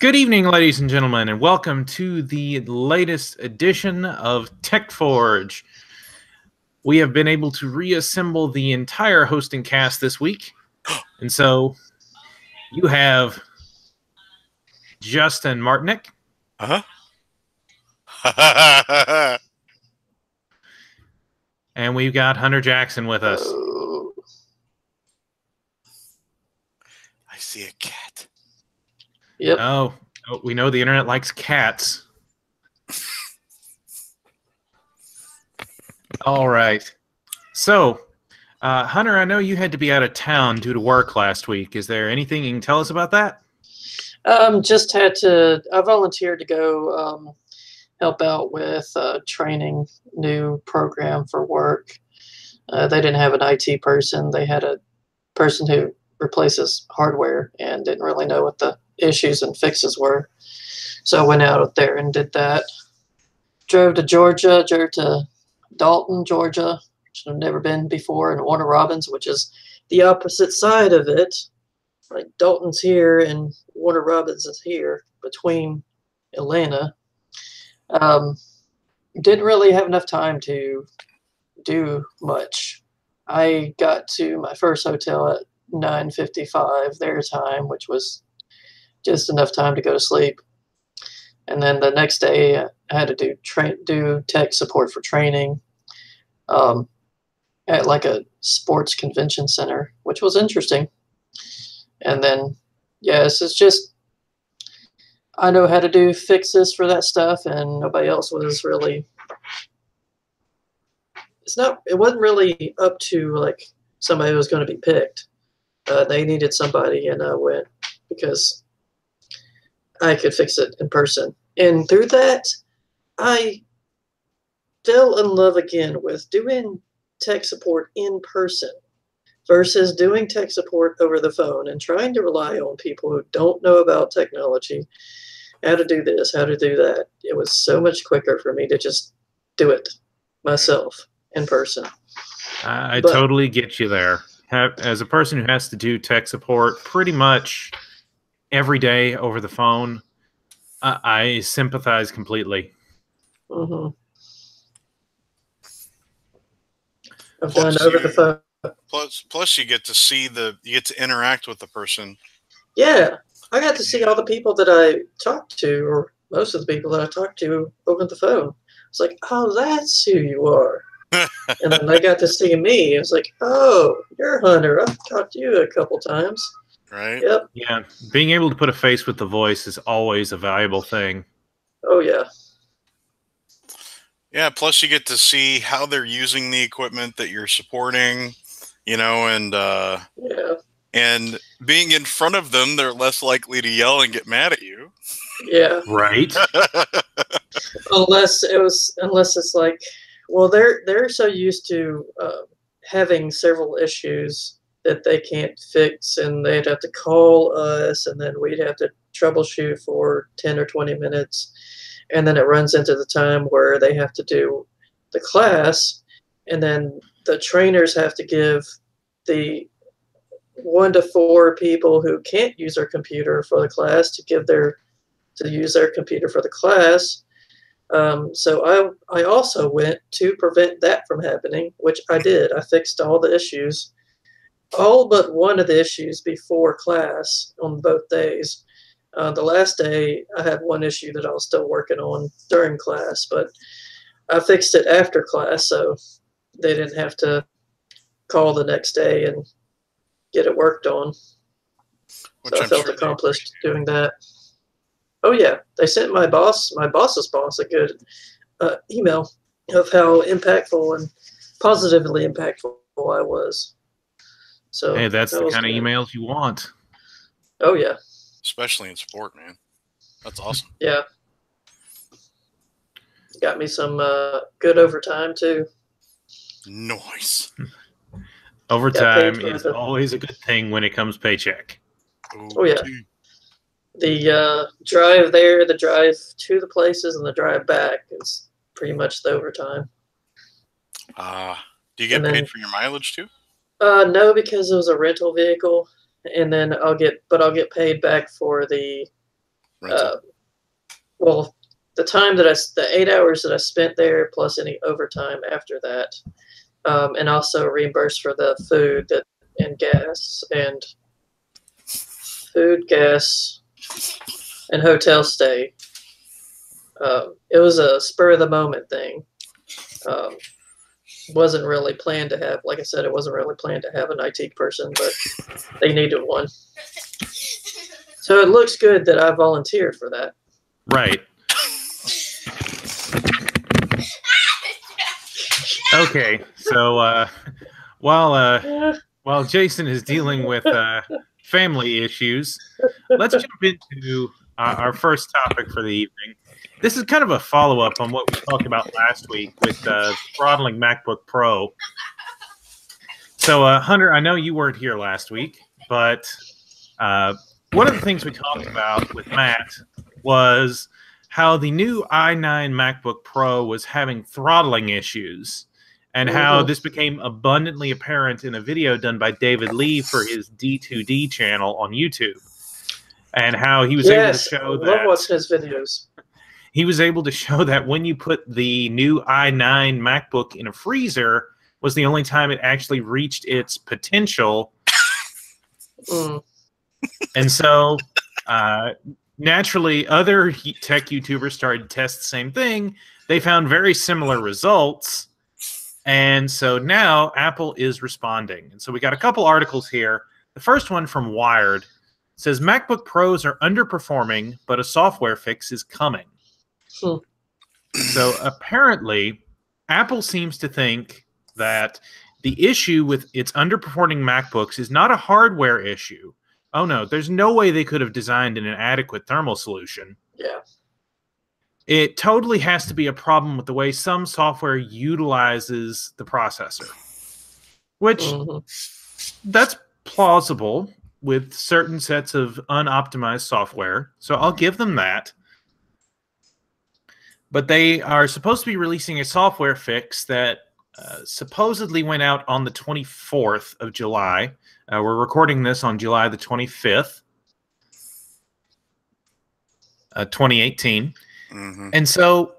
Good evening, ladies and gentlemen, and welcome to the latest edition of TechForge. We have been able to reassemble the entire hosting cast this week, and so you have Justin Martinick. And we've got Hunter Jackson with us. I see a cat. Yep. Oh, we know the internet likes cats. All right. So, Hunter, I know you had to be out of town due to work last week. Is there anything you can tell us about that? Just had to. I volunteered to go help out with training new program for work. They didn't have an IT person. They had a person who replaces hardware and didn't really know what the issues and fixes were. So I went out there and did that. Drove to Georgia, drove to Dalton, Georgia, which I've never been before, and Warner Robins, which is the opposite side of it. Like Dalton's here and Warner Robins is here between Atlanta. Didn't really have enough time to do much. I got to my first hotel at 9:55 their time, which was just enough time to go to sleep. And then the next day, I had to do tech support for training at like a sports convention center, which was interesting. And then, yes, it's just I know how to do fixes for that stuff, and nobody else was really. It wasn't really up to like somebody who was going to be picked. They needed somebody, and I went because I could fix it in person. And through that, I fell in love again with doing tech support in person versus doing tech support over the phone and trying to rely on people who don't know about technology, how to do this, how to do that. It was so much quicker for me to just do it myself in person. I totally get you there. As a person who has to do tech support pretty much every day over the phone, I sympathize completely. Mm-hmm. I've done over the phone. Plus, you get to interact with the person. Yeah, I got to see all the people that I talked to, or most of the people that I talked to over the phone. It's like, oh, that's who you are. And then they got to see me. It was like, oh, you're Hunter. I've talked to you a couple times. Right? Yep. Yeah, being able to put a face with the voice is always a valuable thing. Oh, yeah. Yeah, plus you get to see how they're using the equipment that you're supporting, and yeah. And being in front of them, they're less likely to yell and get mad at you. Yeah. Right. unless it's like, well, they're so used to having several issues that they can't fix, and they'd have to call us, and then we'd have to troubleshoot for 10 or 20 minutes. And then it runs into the time where they have to do the class, and then the trainers have to give the 1 to 4 people who can't use their computer for the class to use their computer for the class. So I also went to prevent that from happening, which I did. I fixed all the issues, all but one of the issues before class on both days. The last day, I had one issue that I was still working on during class, but I fixed it after class, so they didn't have to call the next day and get it worked on. Which so I felt accomplished doing that. Oh, yeah. They sent my boss's boss, a good email of how impactful and positively impactful I was. So hey, that's the kind of emails you want. Oh, yeah. Especially in sport, man. That's awesome. Yeah. Got me some good overtime, too. Nice. Overtime is always a good thing when it comes paycheck. Oh, yeah. The drive there, the drive to the places, and the drive back is pretty much the overtime. Do you get paid for your mileage, too? No, because it was a rental vehicle. And then I'll get paid back for the Well, the time that the 8 hours that I spent there, plus any overtime after that, and also reimbursed for the food and gas and hotel stay. It was a spur of the moment thing. Wasn't really planned to have, like I said, it wasn't really planned to have an IT person, but they needed one. So it looks good that I volunteered for that. Right. Okay, so while Jason is dealing with family issues, let's jump into our first topic for the evening. This is kind of a follow-up on what we talked about last week with throttling MacBook Pro. So, Hunter, I know you weren't here last week, but one of the things we talked about with Matt was how the new i9 MacBook Pro was having throttling issues, and how this became abundantly apparent in a video done by David Lee for his D2D channel on YouTube, and how he was able to show that. I love watching his videos. He was able to show that when you put the new i9 MacBook in a freezer was the only time it actually reached its potential. And so, naturally, other tech YouTubers started to test the same thing. They found very similar results. And so now Apple is responding. And so we got a couple articles here. The first one from Wired says MacBook Pros are underperforming, but a software fix is coming. So apparently, Apple seems to think that the issue with its underperforming MacBooks is not a hardware issue. Oh no, there's no way they could have designed an adequate thermal solution. Yeah. It totally has to be a problem with the way some software utilizes the processor. Which, that's plausible with certain sets of unoptimized software. So I'll give them that. But they are supposed to be releasing a software fix that supposedly went out on the 24th of July. We're recording this on July the 25th, 2018. And so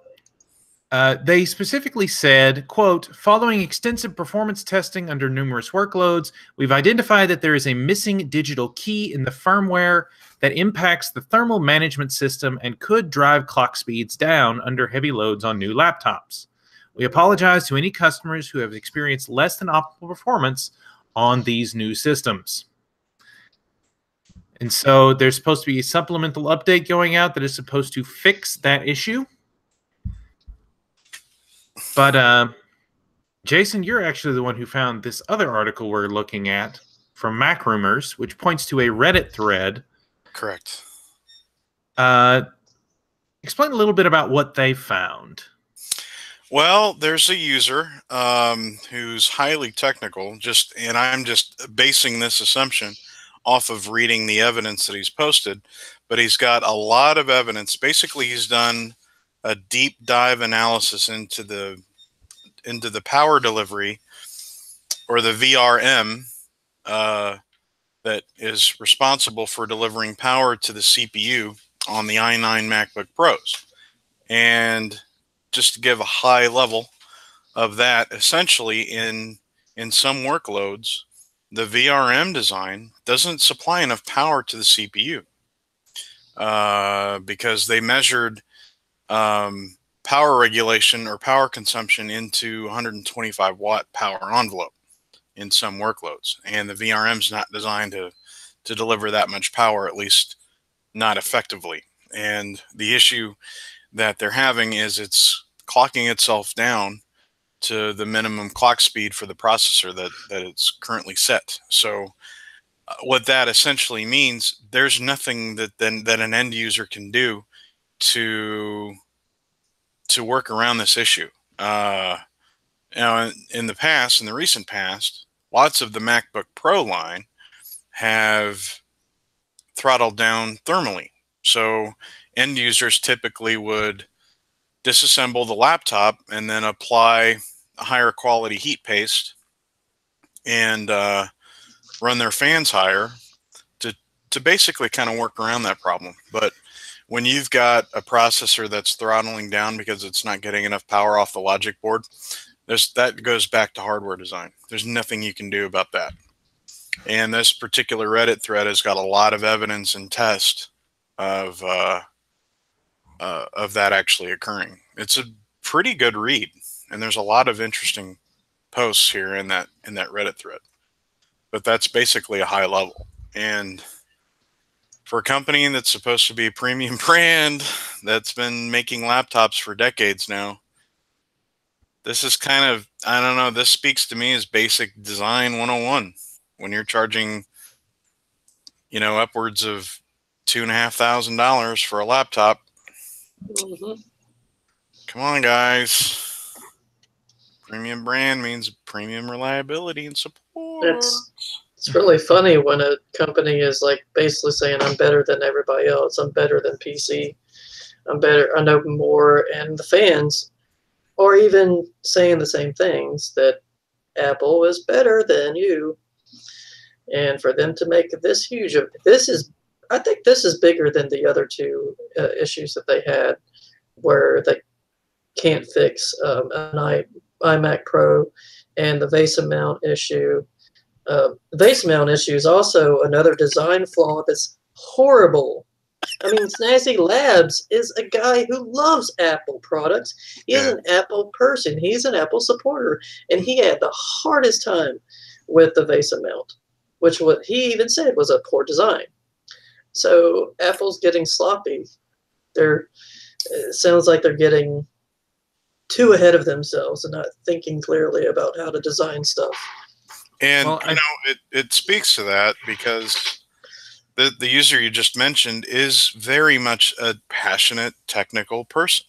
they specifically said, quote, following extensive performance testing under numerous workloads, we've identified that there is a missing digital key in the firmware that impacts the thermal management system and could drive clock speeds down under heavy loads on new laptops. We apologize to any customers who have experienced less than optimal performance on these new systems. And so there's supposed to be a supplemental update going out that is supposed to fix that issue. But Jason, you're actually the one who found this other article we're looking at from Mac Rumors, which points to a Reddit thread. Correct. Explain a little bit about what they found. Well, there's a user who's highly technical, and I'm just basing this assumption off of reading the evidence that he's posted, but he's got a lot of evidence. Basically, he's done a deep dive analysis into the power delivery, or the VRM, that is responsible for delivering power to the CPU on the i9 MacBook Pros. And just to give a high level of that, essentially in some workloads, the VRM design doesn't supply enough power to the CPU because they measured power regulation or power consumption into 125 watt power envelope in some workloads, and the VRM's not designed to deliver that much power, at least not effectively. And the issue that they're having is it's clocking itself down to the minimum clock speed for the processor that it's currently set. So what that essentially means, there's nothing that an end user can do to work around this issue. Now, in the recent past, lots of the MacBook Pro line have throttled down thermally. So end users typically would disassemble the laptop and then apply a higher quality heat paste and run their fans higher to basically kind of work around that problem. But when you've got a processor that's throttling down because it's not getting enough power off the logic board, that goes back to hardware design. There's nothing you can do about that. And this particular Reddit thread has got a lot of evidence and test of that actually occurring. It's a pretty good read, and there's a lot of interesting posts here in that Reddit thread. But that's basically a high level. And for a company that's supposed to be a premium brand that's been making laptops for decades now, this is kind of, I don't know, this speaks to me as basic design 101. When you're charging, you know, upwards of $2,500 for a laptop, come on, guys. Premium brand means premium reliability and support. It's really funny when a company is like basically saying, I'm better than everybody else. I'm better than PC. I'm better. I know more. And the fans are even saying the same things, that Apple is better than you. And for them to make this huge, I think this is bigger than the other two issues that they had, where they can't fix an iMac Pro and the VESA mount issue. The VESA mount issue is also another design flaw that's horrible. I mean, Sassy Labs is a guy who loves Apple products. He is an Apple person. He's an Apple supporter. And he had the hardest time with the VESA mount, which what he even said was a poor design. So Apple's getting sloppy. It sounds like they're getting too ahead of themselves and not thinking clearly about how to design stuff. And, well, you know, it speaks to that because the user you just mentioned is very much a passionate technical person.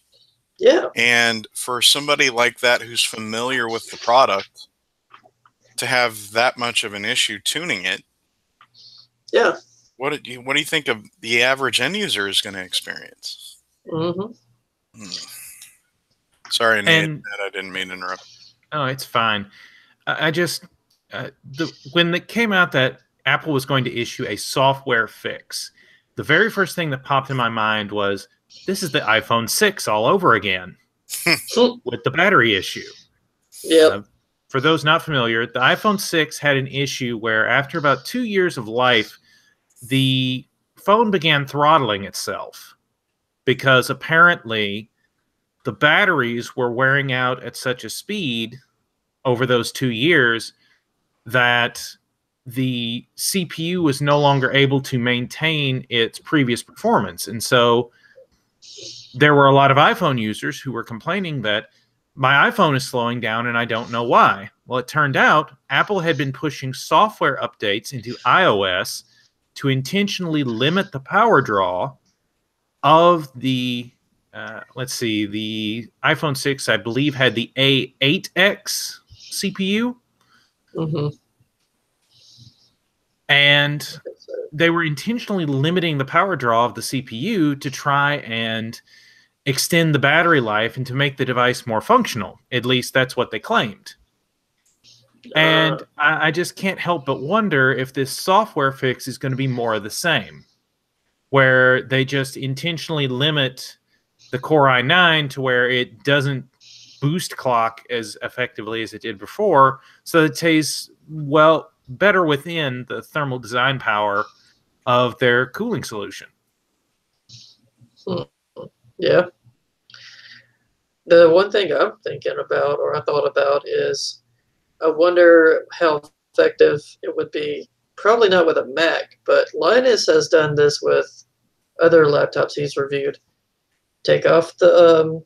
Yeah. And for somebody like that who's familiar with the product to have that much of an issue tuning it. Yeah. What do you think of the average end user is going to experience? Sorry, Nate, I didn't mean to interrupt. Oh, it's fine. I just when it came out that Apple was going to issue a software fix, the very first thing that popped in my mind was, this is the iPhone 6 all over again with the battery issue. Yeah. For those not familiar, the iPhone 6 had an issue where after about 2 years of life, the phone began throttling itself because apparently the batteries were wearing out at such a speed over those 2 years that the CPU was no longer able to maintain its previous performance. And so there were a lot of iPhone users who were complaining that my iPhone is slowing down and I don't know why. Well, it turned out Apple had been pushing software updates into iOS to intentionally limit the power draw of the, the iPhone 6, I believe, had the A8X CPU. And they were intentionally limiting the power draw of the CPU to try and extend the battery life and to make the device more functional. At least that's what they claimed. And I just can't help but wonder if this software fix is going to be more of the same, where they just intentionally limit the Core i9 to where it doesn't boost clock as effectively as it did before, so it stays, well, better within the thermal design power of their cooling solution. Yeah. The one thing I'm thinking about, or I thought about, is I wonder how effective it would be. Probably not with a Mac, but Linus has done this with other laptops he's reviewed. Take off the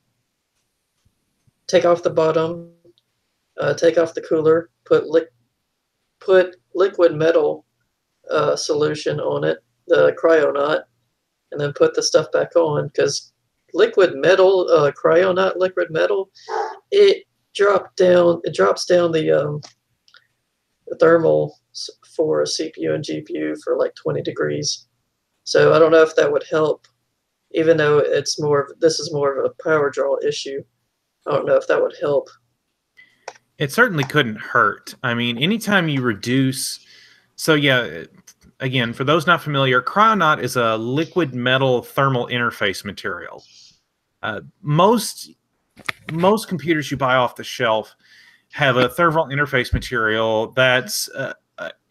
bottom, take off the cooler, put liquid metal solution on it, the cryonaut, and then put the stuff back on, because liquid metal, cryonaut liquid metal, it drops down the thermal for a CPU and GPU for like 20 degrees. So I don't know if that would help, even though this is more of a power draw issue. I don't know if that would help. It certainly couldn't hurt. I mean, anytime you reduce, so yeah, again, for those not familiar, Cryonaut is a liquid metal thermal interface material. Most computers you buy off the shelf have a thermal interface material that's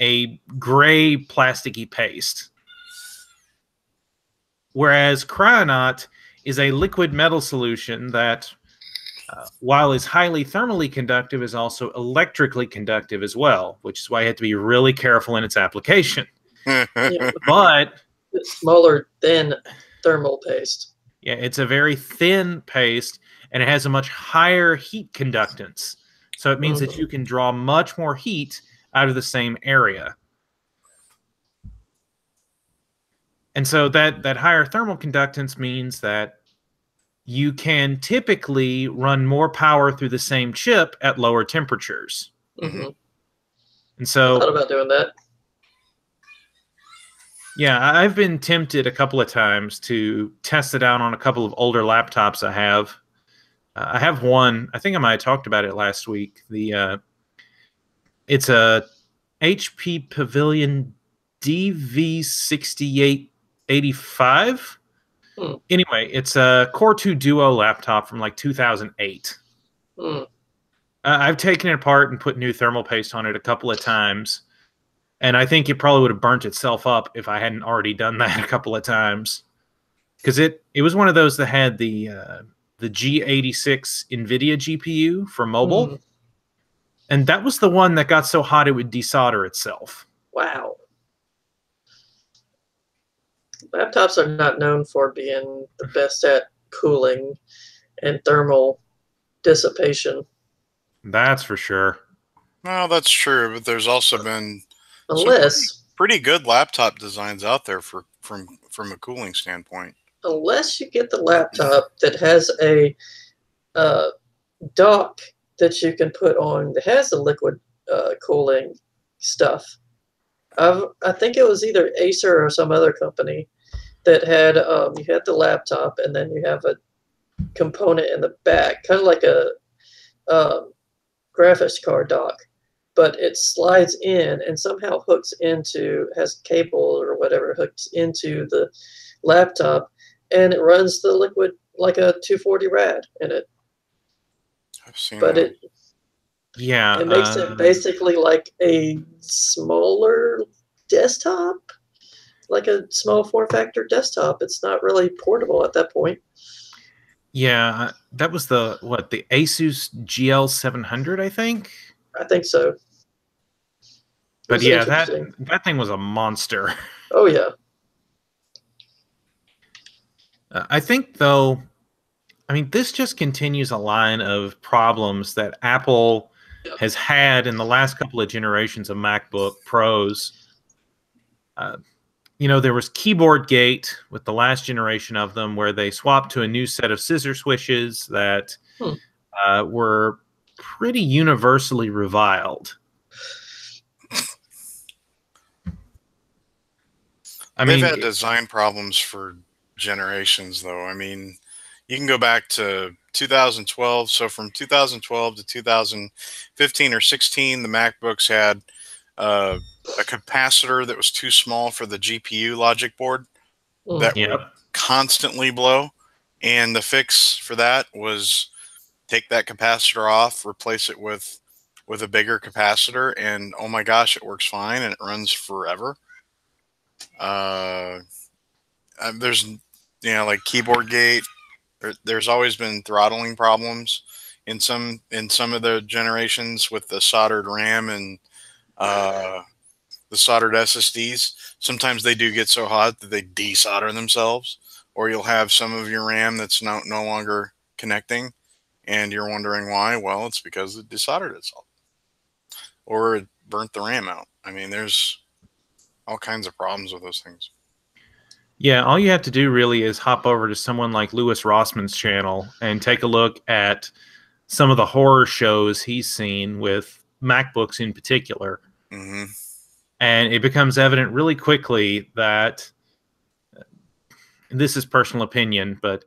a gray plasticky paste, whereas Cryonaut is a liquid metal solution that, while is highly thermally conductive, is also electrically conductive as well, which is why you have to be really careful in its application. Yeah, But it's smaller than thermal paste. yeah, it's a very thin paste, and it has a much higher heat conductance. So it means that you can draw much more heat out of the same area. And so that higher thermal conductance means that you can typically run more power through the same chip at lower temperatures. Mm-hmm. And so I thought about doing that. Yeah, I've been tempted a couple of times to test it out on a couple of older laptops I have. I have one, I think I might have talked about it last week. It's a HP Pavilion DV6885. Anyway, it's a Core 2 Duo laptop from like 2008. I've taken it apart and put new thermal paste on it a couple of times. And I think it probably would have burnt itself up if I hadn't already done that a couple of times. Because it was one of those that had the G86 Nvidia GPU for mobile. And that was the one that got so hot it would desolder itself. Wow. Laptops are not known for being the best at cooling and thermal dissipation. That's for sure. Well, that's true, but there's also been unless pretty good laptop designs out there from a cooling standpoint. Unless you get the laptop that has a dock that you can put on that has the liquid cooling stuff. I think it was either Acer or some other company that had you had the laptop and then you have a component in the back, kind of like a graphics card dock, but it slides in and somehow has cable or whatever hooks into the laptop, and it runs the liquid like a 240 rad in it. I've seen but that. it makes it basically like a smaller desktop, like a small form factor desktop. It's not really portable at that point. Yeah, that was the Asus GL700, I think. I think so. But yeah, that thing was a monster. Oh yeah. I think, though, I mean, this just continues a line of problems that Apple has had in the last couple of generations of MacBook Pros. There was Keyboard Gate with the last generation of them, where they swapped to a new set of scissor swishes that were pretty universally reviled. They've had design problems for generations, though. I mean, you can go back to 2012. So from 2012 to 2015 or 16, the MacBooks had a capacitor that was too small for the GPU logic board that would constantly blow. And the fix for that was take that capacitor off, replace it with a bigger capacitor, and oh my gosh, it works fine and it runs forever. There's like Keyboard Gate. There's always been throttling problems in some of the generations with the soldered RAM and the soldered SSDs. Sometimes they do get so hot that they desolder themselves, or you'll have some of your RAM that's no longer connecting, and you're wondering why. Well, it's because it desoldered itself, or it burnt the RAM out. I mean, there's all kinds of problems with those things. Yeah, all you have to do really is hop over to someone like Louis Rossman's channel and take a look at some of the horror shows he's seen with MacBooks in particular. Mm-hmm. And it becomes evident really quickly that, this is personal opinion, but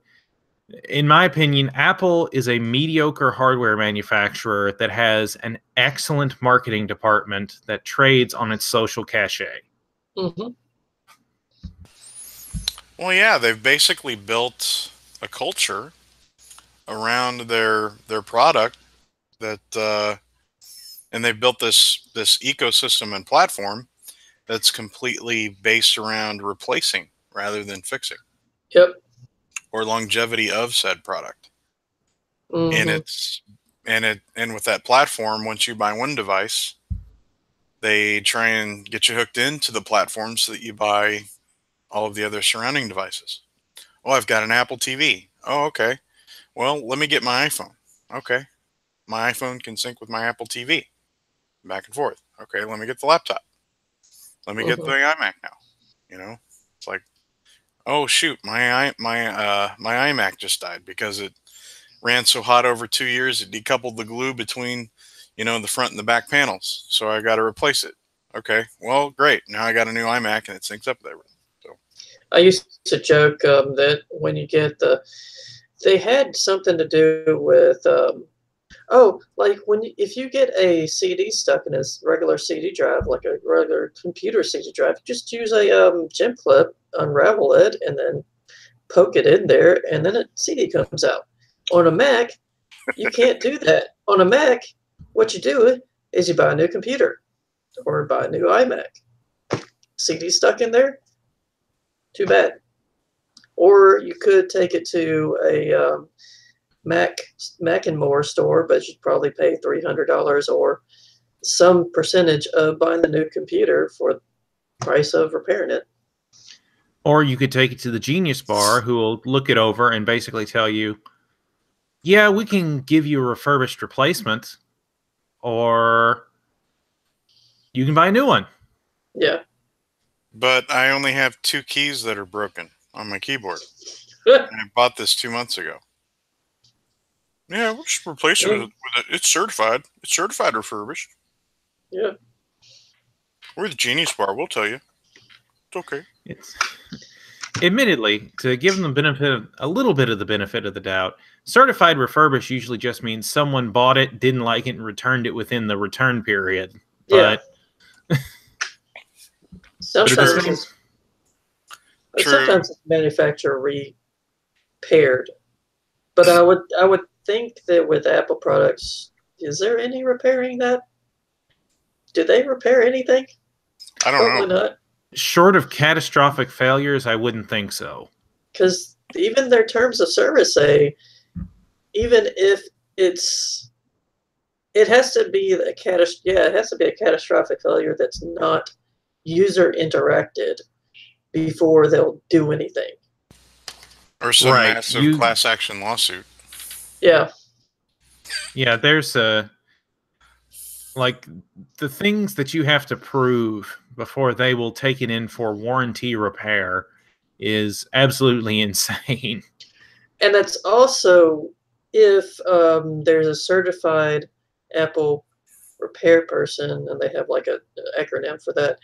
in my opinion, Apple is a mediocre hardware manufacturer that has an excellent marketing department that trades on its social cachet. Mm-hmm. Well, yeah, they've basically built a culture around their product that, and they've built this ecosystem and platform that's completely based around replacing rather than fixing Yep. or longevity of said product. And Mm-hmm. and with that platform, once you buy one device, they try and get you hooked into the platform so that you buy all of the other surrounding devices. Oh, I've got an Apple TV. Oh, okay. Well, let me get my iPhone. Okay. My iPhone can sync with my Apple TV. Back and forth. Okay, let me get the laptop. Let me get the Mm-hmm. iMac now. You know, it's like, oh shoot, my iMac just died because it ran so hot over 2 years it decoupled the glue between, the front and the back panels. So I got to replace it. Okay, well, great. Now I got a new iMac and it syncs up with everything. So I used to joke that when you get they had something to do with like if you get a CD stuck in a regular CD drive, like a regular computer CD drive, just use a gem clip, unravel it, and then poke it in there, and then a CD comes out. On a Mac, you can't do that. On a Mac, what you do is you buy a new computer or buy a new iMac. CD stuck in there, too bad. Or you could take it to a Mac and More store, but you'd probably pay $300 or some percentage of buying the new computer for the price of repairing it. Or you could take it to the Genius Bar, who will look it over and basically tell you, yeah, we can give you a refurbished replacement, or you can buy a new one. Yeah. but I only have 2 keys that are broken on my keyboard. And I bought this 2 months ago. Yeah, we'll just replace it with it. It's certified. It's certified refurbished. Yeah. We're the Genius Bar. We'll tell you. It's okay. It's admittedly, to give them a little bit of the benefit of the doubt, certified refurbished usually just means someone bought it, didn't like it, and returned it within the return period. But sometimes it's manufacturer repaired. But I would think that with Apple products, is there any repairing that? Do they repair anything? I don't Probably know. not. Short of catastrophic failures, I wouldn't think so. Because even their terms of service say, even if it has to be it has to be a catastrophic failure that's not user interacted before they'll do anything. Or some massive class action lawsuit. Yeah. Yeah, there's like the things that you have to prove before they will take it in for warranty repair is absolutely insane. And that's also if there's a certified Apple repair person, and they have like an acronym for that.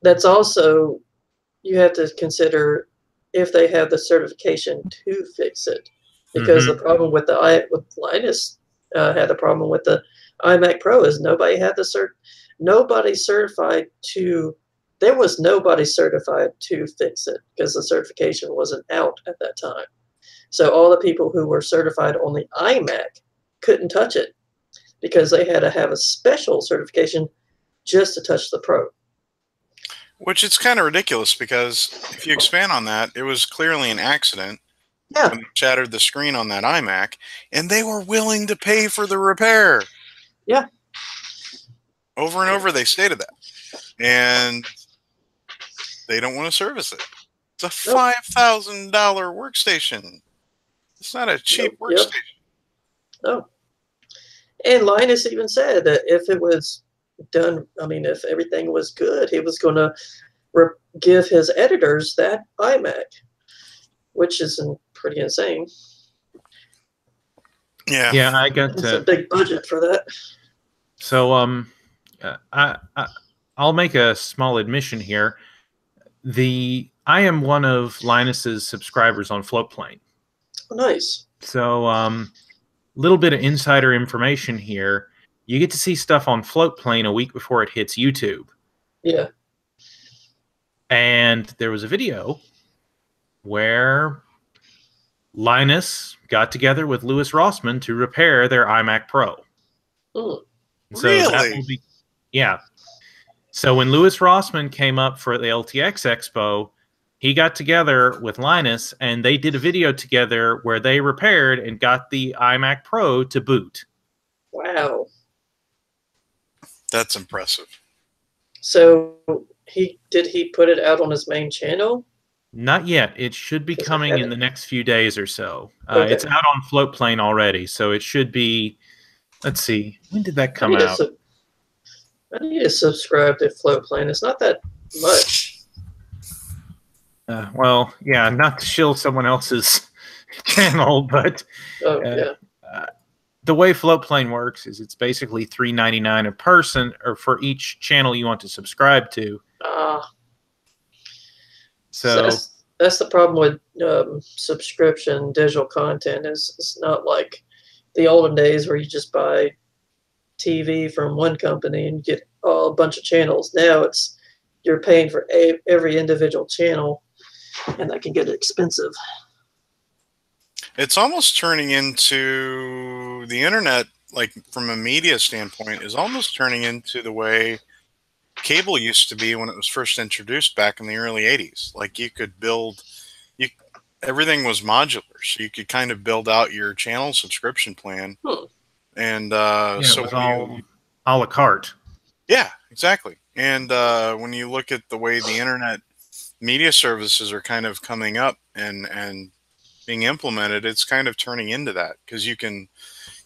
That's also, you have to consider if they have the certification to fix it, because the problem with Linus had the problem with the iMac Pro is nobody had the nobody certified to. There was nobody certified to fix it because the certification wasn't out at that time. So all the people who were certified on the iMac couldn't touch it because they had to have a special certification just to touch the Pro. Which it's kind of ridiculous because if you expand on that, it was clearly an accident. Yeah. When they shattered the screen on that iMac, and they were willing to pay for the repair. Yeah. Over and over they stated that. And they don't want to service it. It's a $5,000 workstation. It's not a cheap workstation. No. And Linus even said that if it was done, if everything was good, he was going to give his editors that iMac, which is pretty insane. Yeah. Yeah, I got it's a big budget for that. So, I'll make a small admission here. I am one of Linus's subscribers on Floatplane. Oh, nice. So, little bit of insider information here. You get to see stuff on Floatplane a week before it hits YouTube. Yeah. And there was a video where Linus got together with Louis Rossmann to repair their iMac Pro. Mm. So that Really? will be, yeah. So when Louis Rossmann came up for the LTX Expo, he got together with Linus and they did a video together where they repaired and got the iMac Pro to boot. Wow. That's impressive. So did he put it out on his main channel? Not yet. It should be 'Cause I coming in haven't- the next few days or so. Okay. It's out on Floatplane already, so it should be. Let's see. When did that come out? I need to subscribe to Floatplane. It's not that much. Well, yeah, not to shill someone else's channel, but Oh yeah. The way Floatplane works is it's basically $3.99 a person, or for each channel you want to subscribe to. So that's the problem with subscription digital content. Is it's not like the olden days where you just buy TV from one company and get a bunch of channels. Now you're paying for every individual channel, and that can get expensive. It's almost turning into the internet, like from a media standpoint, is almost turning into the way cable used to be when it was first introduced back in the early 80s. Like you could everything was modular, so you could kind of build out your channel subscription plan. And yeah, so it was all a la carte. Yeah, exactly. And when you look at the way the internet media services are kind of coming up and being implemented, it's kind of turning into that, because you can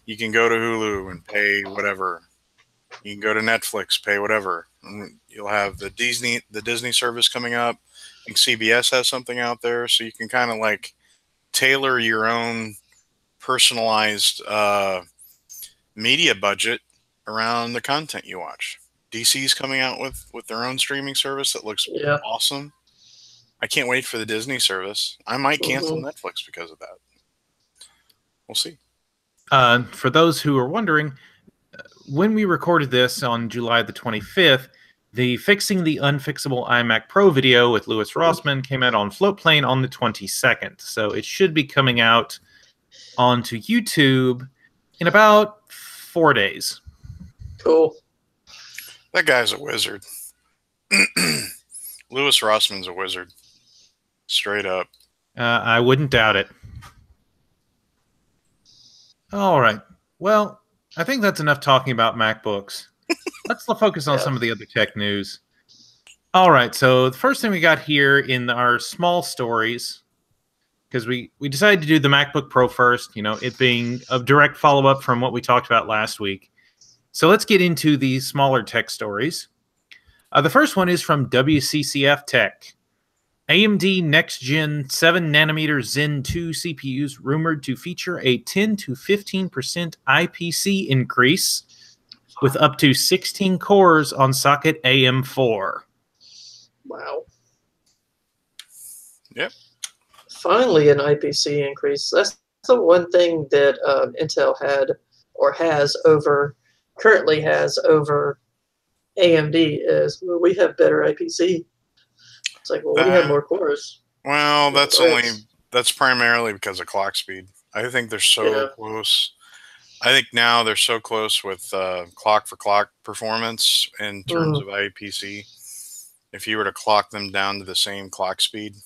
go to Hulu and pay whatever. You can go to Netflix, pay whatever. And you'll have the Disney service coming up. I think CBS has something out there, so you can kind of like tailor your own personalized media budget around the content you watch. DC's coming out with their own streaming service that looks awesome. I can't wait for the Disney service. I might cancel Netflix because of that. We'll see. For those who are wondering, when we recorded this on July the 25th, the Fixing the Unfixable iMac Pro video with Louis Rossmann came out on Floatplane on the 22nd. So it should be coming out onto YouTube in about 4 days. Cool. That guy's a wizard. Louis Rossmann's a wizard. Straight up. I wouldn't doubt it. All right. Well, I think that's enough talking about MacBooks. Let's focus on some of the other tech news. All right. So the first thing we got here in our small stories, because we decided to do the MacBook Pro first, it being a direct follow-up from what we talked about last week. So let's get into the smaller tech stories. The first one is from WCCF Tech. AMD next-gen 7nm Zen 2 CPUs rumored to feature a 10 to 15% IPC increase with up to 16 cores on socket AM4. Wow. Yep. Finally, an IPC increase. That's the one thing that Intel currently has over AMD is we have better IPC. It's like, well, we have more cores. Well, that's primarily because of clock speed. I think they're so close. I think now they're so close with clock for clock performance in terms of IPC. If you were to clock them down to the same clock speed,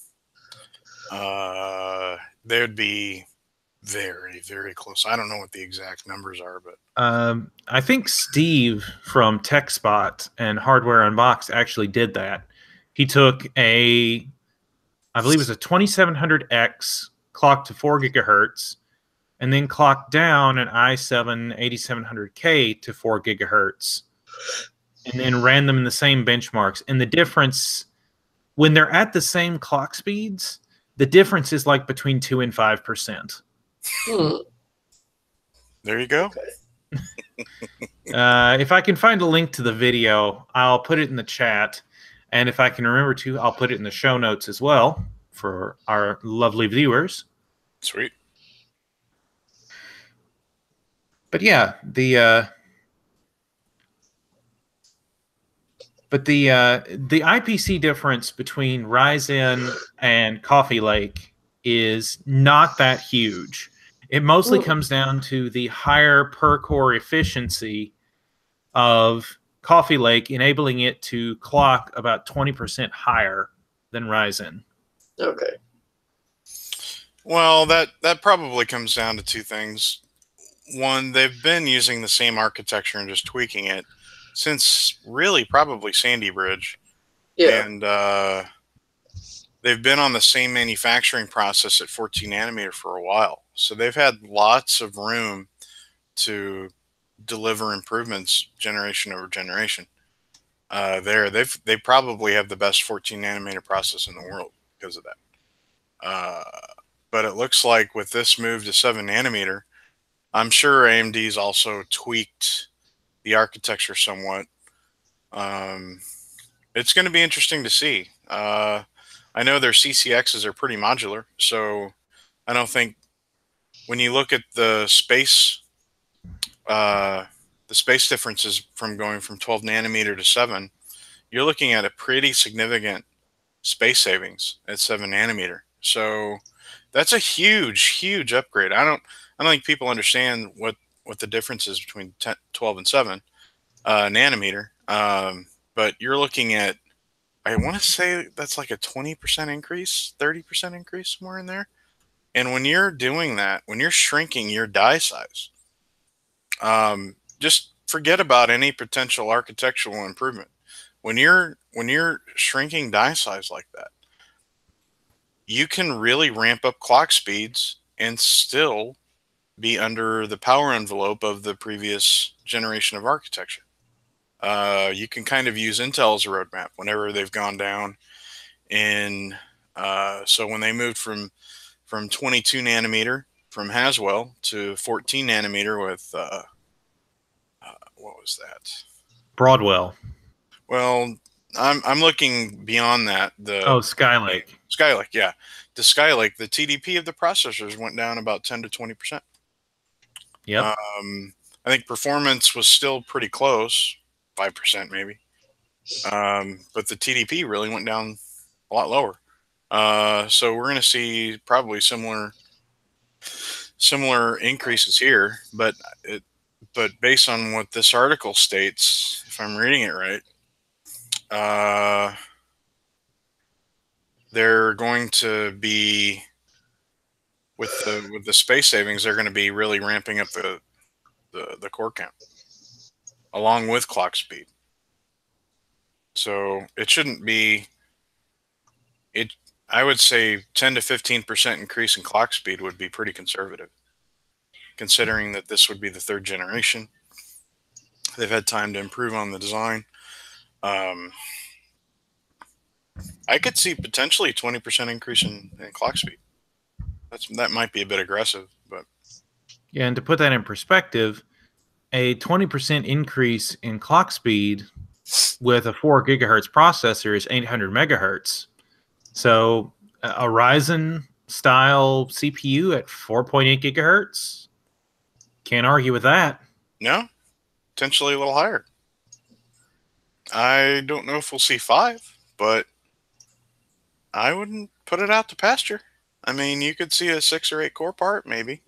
they would be very, very close. I don't know what the exact numbers are, but I think Steve from TechSpot and Hardware Unboxed actually did that. He took I believe it was a 2700X clocked to 4 gigahertz, and then clocked down an i7 8700K to 4 gigahertz, and then ran them in the same benchmarks. And the difference, when they're at the same clock speeds, the difference is like between 2 and 5%. There you go. If I can find a link to the video, I'll put it in the chat. And if I can remember to, I'll put it in the show notes as well for our lovely viewers. Sweet. But yeah, But the IPC difference between Ryzen and Coffee Lake is not that huge. It mostly comes down to the higher per core efficiency of Coffee Lake, enabling it to clock about 20% higher than Ryzen. Okay. Well, that probably comes down to two things. One, they've been using the same architecture and just tweaking it since really probably Sandy Bridge. Yeah. And they've been on the same manufacturing process at 14 nanometer for a while. So they've had lots of room to deliver improvements generation over generation. They probably have the best 14 nanometer process in the world because of that. But it looks like with this move to 7 nanometer, I'm sure AMD's also tweaked the architecture somewhat. It's going to be interesting to see. I know their CCXs are pretty modular, so I don't think when you look at the space differences from going from 12 nanometer to 7, you're looking at a pretty significant space savings at 7 nanometer. So that's a huge upgrade. I don't think people understand what the difference is between 12 and 7 nanometer. But you're looking at, I want to say that's like a 20% increase, 30% increase, somewhere in there. And when you're doing that, when you're shrinking your die size, just forget about any potential architectural improvement. When you're shrinking die size like that, you can really ramp up clock speeds and still be under the power envelope of the previous generation of architecture. You can kind of use Intel as a roadmap whenever they've gone down in. So when they moved from 22 nanometer from Haswell to 14 nanometer with what was that? Broadwell. Well, I'm looking beyond that. Skylake. Skylake, yeah. The Skylake, the TDP of the processors went down about 10 to 20%. Yep. I think performance was still pretty close, 5% maybe. But the TDP really went down a lot lower. So we're going to see probably similar increases here, but based on what this article states, if I'm reading it right, they're going to be with the space savings. They're going to be really ramping up the core count along with clock speed. So it shouldn't be. I would say 10 to 15% increase in clock speed would be pretty conservative, considering that this would be the third generation. They've had time to improve on the design. I could see potentially a 20% increase in clock speed. That might be a bit aggressive, but yeah. And to put that in perspective, a 20% increase in clock speed with a 4 gigahertz processor is 800 megahertz. So a Ryzen style CPU at 4.8 gigahertz, can't argue with that. No, potentially a little higher. I don't know if we'll see 5, but I wouldn't put it out to pasture. I mean, you could see a 6 or 8 core part, maybe.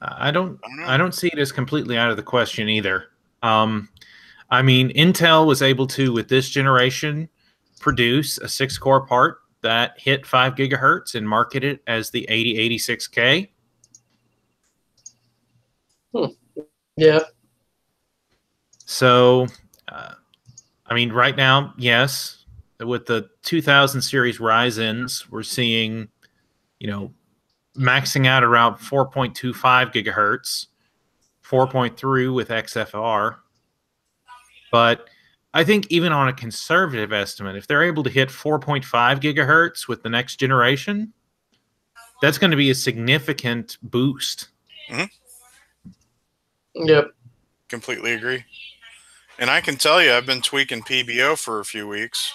I don't see it as completely out of the question either. I mean, Intel was able to, with this generation, produce a 6-core part that hit 5 gigahertz and market it as the 8086K. Yeah. So, I mean, right now, yes, with the 2000 series Ryzens, we're seeing, maxing out around 4.25 gigahertz, 4.3 with XFR. But I think even on a conservative estimate, if they're able to hit 4.5 gigahertz with the next generation, that's going to be a significant boost. Mm-hmm. Yep. Completely agree. And I can tell you, I've been tweaking PBO for a few weeks.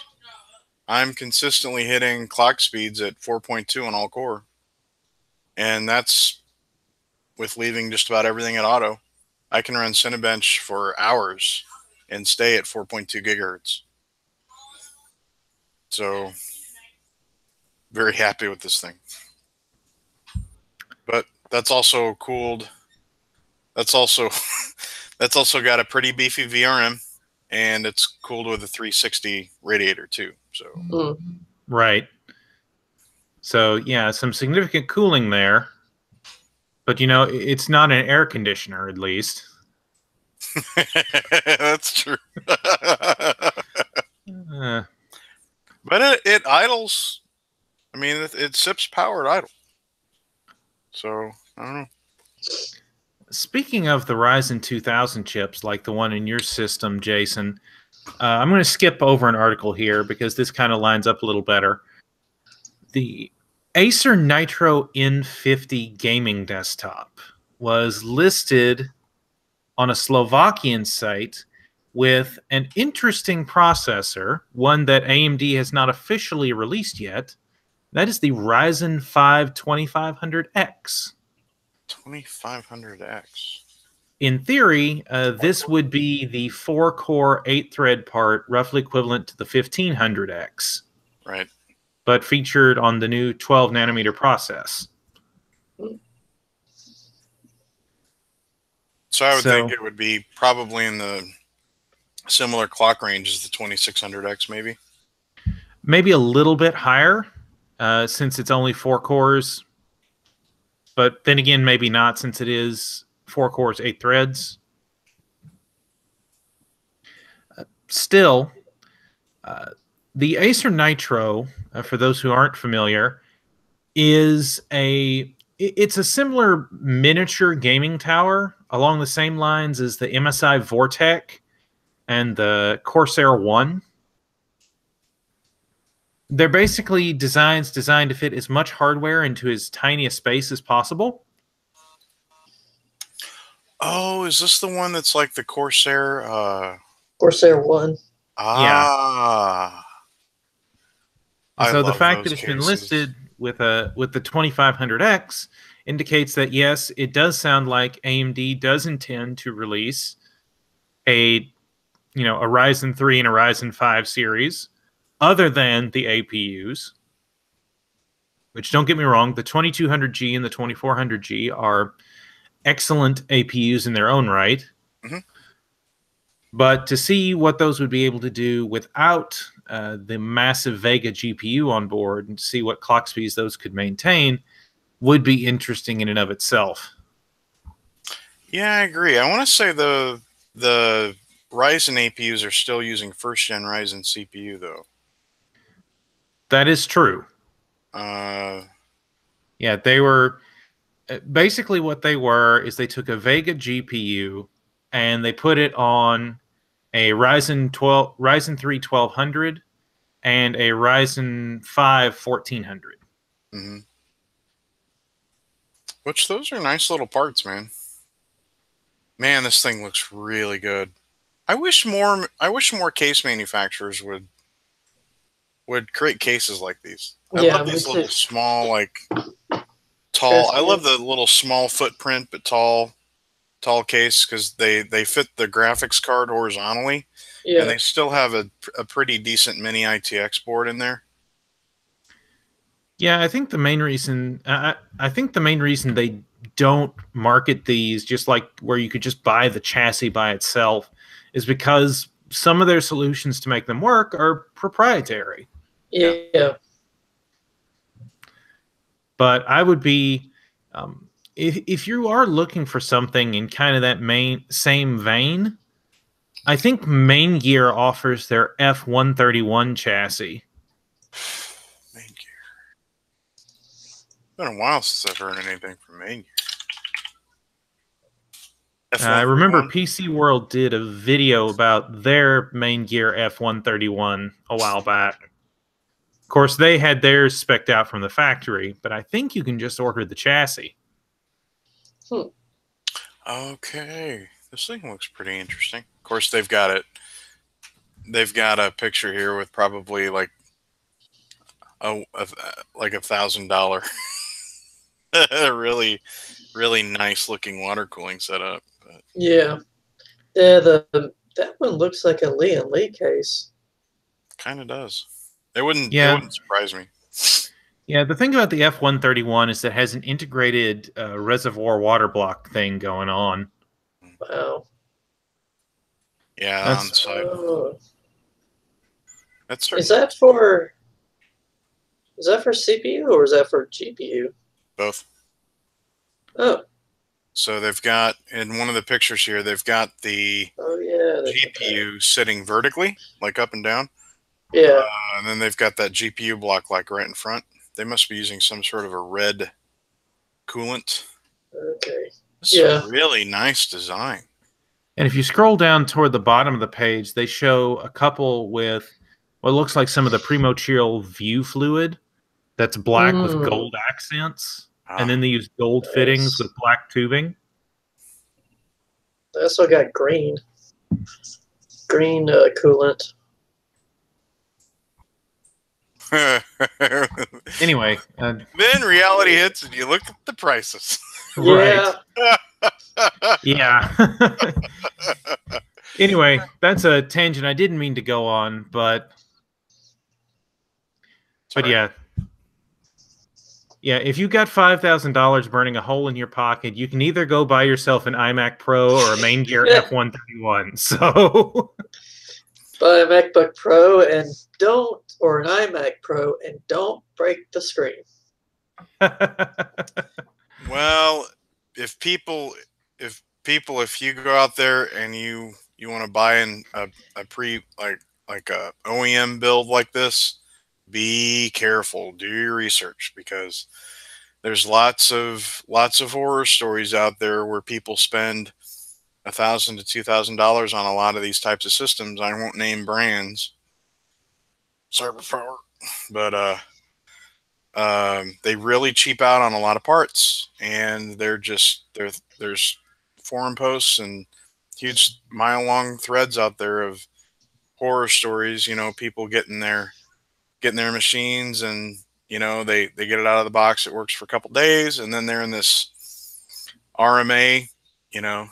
I'm consistently hitting clock speeds at 4.2 on all core. And that's with leaving just about everything at auto. I can run Cinebench for hours and stay at 4.2 gigahertz. So very happy with this thing. But that's also cooled. That's also that's also got a pretty beefy VRM, and it's cooled with a 360 radiator too. So Right. So yeah, some significant cooling there. But you know, it's not an air conditioner, at least. that's true. Uh, But it idles. I mean, it sips power at idle. So I don't know. Speaking of the Ryzen 2000 chips, like the one in your system, Jason, I'm going to skip over an article here because this kind of lines up a little better. The Acer Nitro N50 gaming desktop was listed on a Slovakian site with an interesting processor, one that AMD has not officially released yet. That is the Ryzen 5 2500X. 2500X. In theory, this would be the 4-core, 8-thread part, roughly equivalent to the 1500X. Right. But featured on the new 12-nanometer process. So I would think it would be probably in the similar clock range as the 2600X, maybe. Maybe a little bit higher, since it's only 4 cores. But then again, maybe not, since it is 4 cores, 8 threads. Still, the Acer Nitro, for those who aren't familiar, is it's a similar miniature gaming tower along the same lines as the MSI Vortec and the Corsair One. They're basically designed to fit as much hardware into as tiny a space as possible. Oh, is this the one that's like the Corsair? Corsair One. Ah. Yeah. So the fact those that it's cases. been listed with the 2500X indicates that yes, it does sound like AMD does intend to release a Ryzen 3 and a Ryzen 5 series other than the APUs. Which, don't get me wrong, the 2200G and the 2400G are excellent APUs in their own right. Mm-hmm. But to see what those would be able to do without the massive Vega GPU on board and see what clock speeds those could maintain would be interesting in and of itself. Yeah, I agree. I want to say the Ryzen APUs are still using first-gen Ryzen CPU, though. That is true. Yeah, they were... basically what they were is they took a Vega GPU and they put it on a Ryzen 3 1200 and a Ryzen 5 1400. Mm-hmm. Which those are nice little parts, man. Man, this thing looks really good. I wish more case manufacturers would create cases like these. I love these little small, like tall. I love the little small footprint but tall case because they fit the graphics card horizontally, and they still have a pretty decent mini ITX board in there. Yeah, I think the main reason they don't market these just like where you could just buy the chassis by itself is because some of their solutions to make them work are proprietary. Yeah. But I would be, if you are looking for something in kind of that same vein, I think Main Gear offers their F131 chassis. Main Gear. It's been a while since I've heard anything from Main Gear. I remember PC World did a video about their Main Gear F131 a while back. Of course, they had theirs spec'd out from the factory, but I think you can just order the chassis. Okay. This thing looks pretty interesting. Of course, they've got a picture here with probably like $1,000 really, really nice looking water cooling setup. But. Yeah. That one looks like a Lee & Lee case. Kind of does. It wouldn't Yeah. surprise me. Yeah, the thing about the F-131 is that it has an integrated reservoir water block thing going on. Wow. Yeah, That's on site. Oh. That's Is certainly that for CPU or is that for GPU? both. Oh. So they've got, in one of the pictures here, they've got the Oh yeah. GPU sitting vertically, like up and down. Yeah. And then they've got that GPU block like right in front. They must be using some sort of a red coolant. Okay. This is Yeah. a really nice design. And if you scroll down toward the bottom of the page, they show a couple with what looks like some of the prematerial view fluid that's black with gold accents. And then they use gold fittings with black tubing. They also got green coolant. Anyway. Then reality hits and you look at the prices. Right. Yeah. Yeah. Anyway, that's a tangent I didn't mean to go on, but yeah. Yeah, if you got $5,000 burning a hole in your pocket, you can either go buy yourself an iMac Pro or a Main Gear F131. So Buy a MacBook Pro or an iMac Pro and don't break the screen. Well, if you go out there and you want to buy a OEM build like this, be careful. Do your research, because there's lots of horror stories out there where people spend $1,000 to $2,000 on a lot of these types of systems. I won't name brands, server power, but they really cheap out on a lot of parts, and there's forum posts and huge mile-long threads out there of horror stories. You know, people getting their machines, and they get it out of the box. It works for a couple days, and then they're in this RMA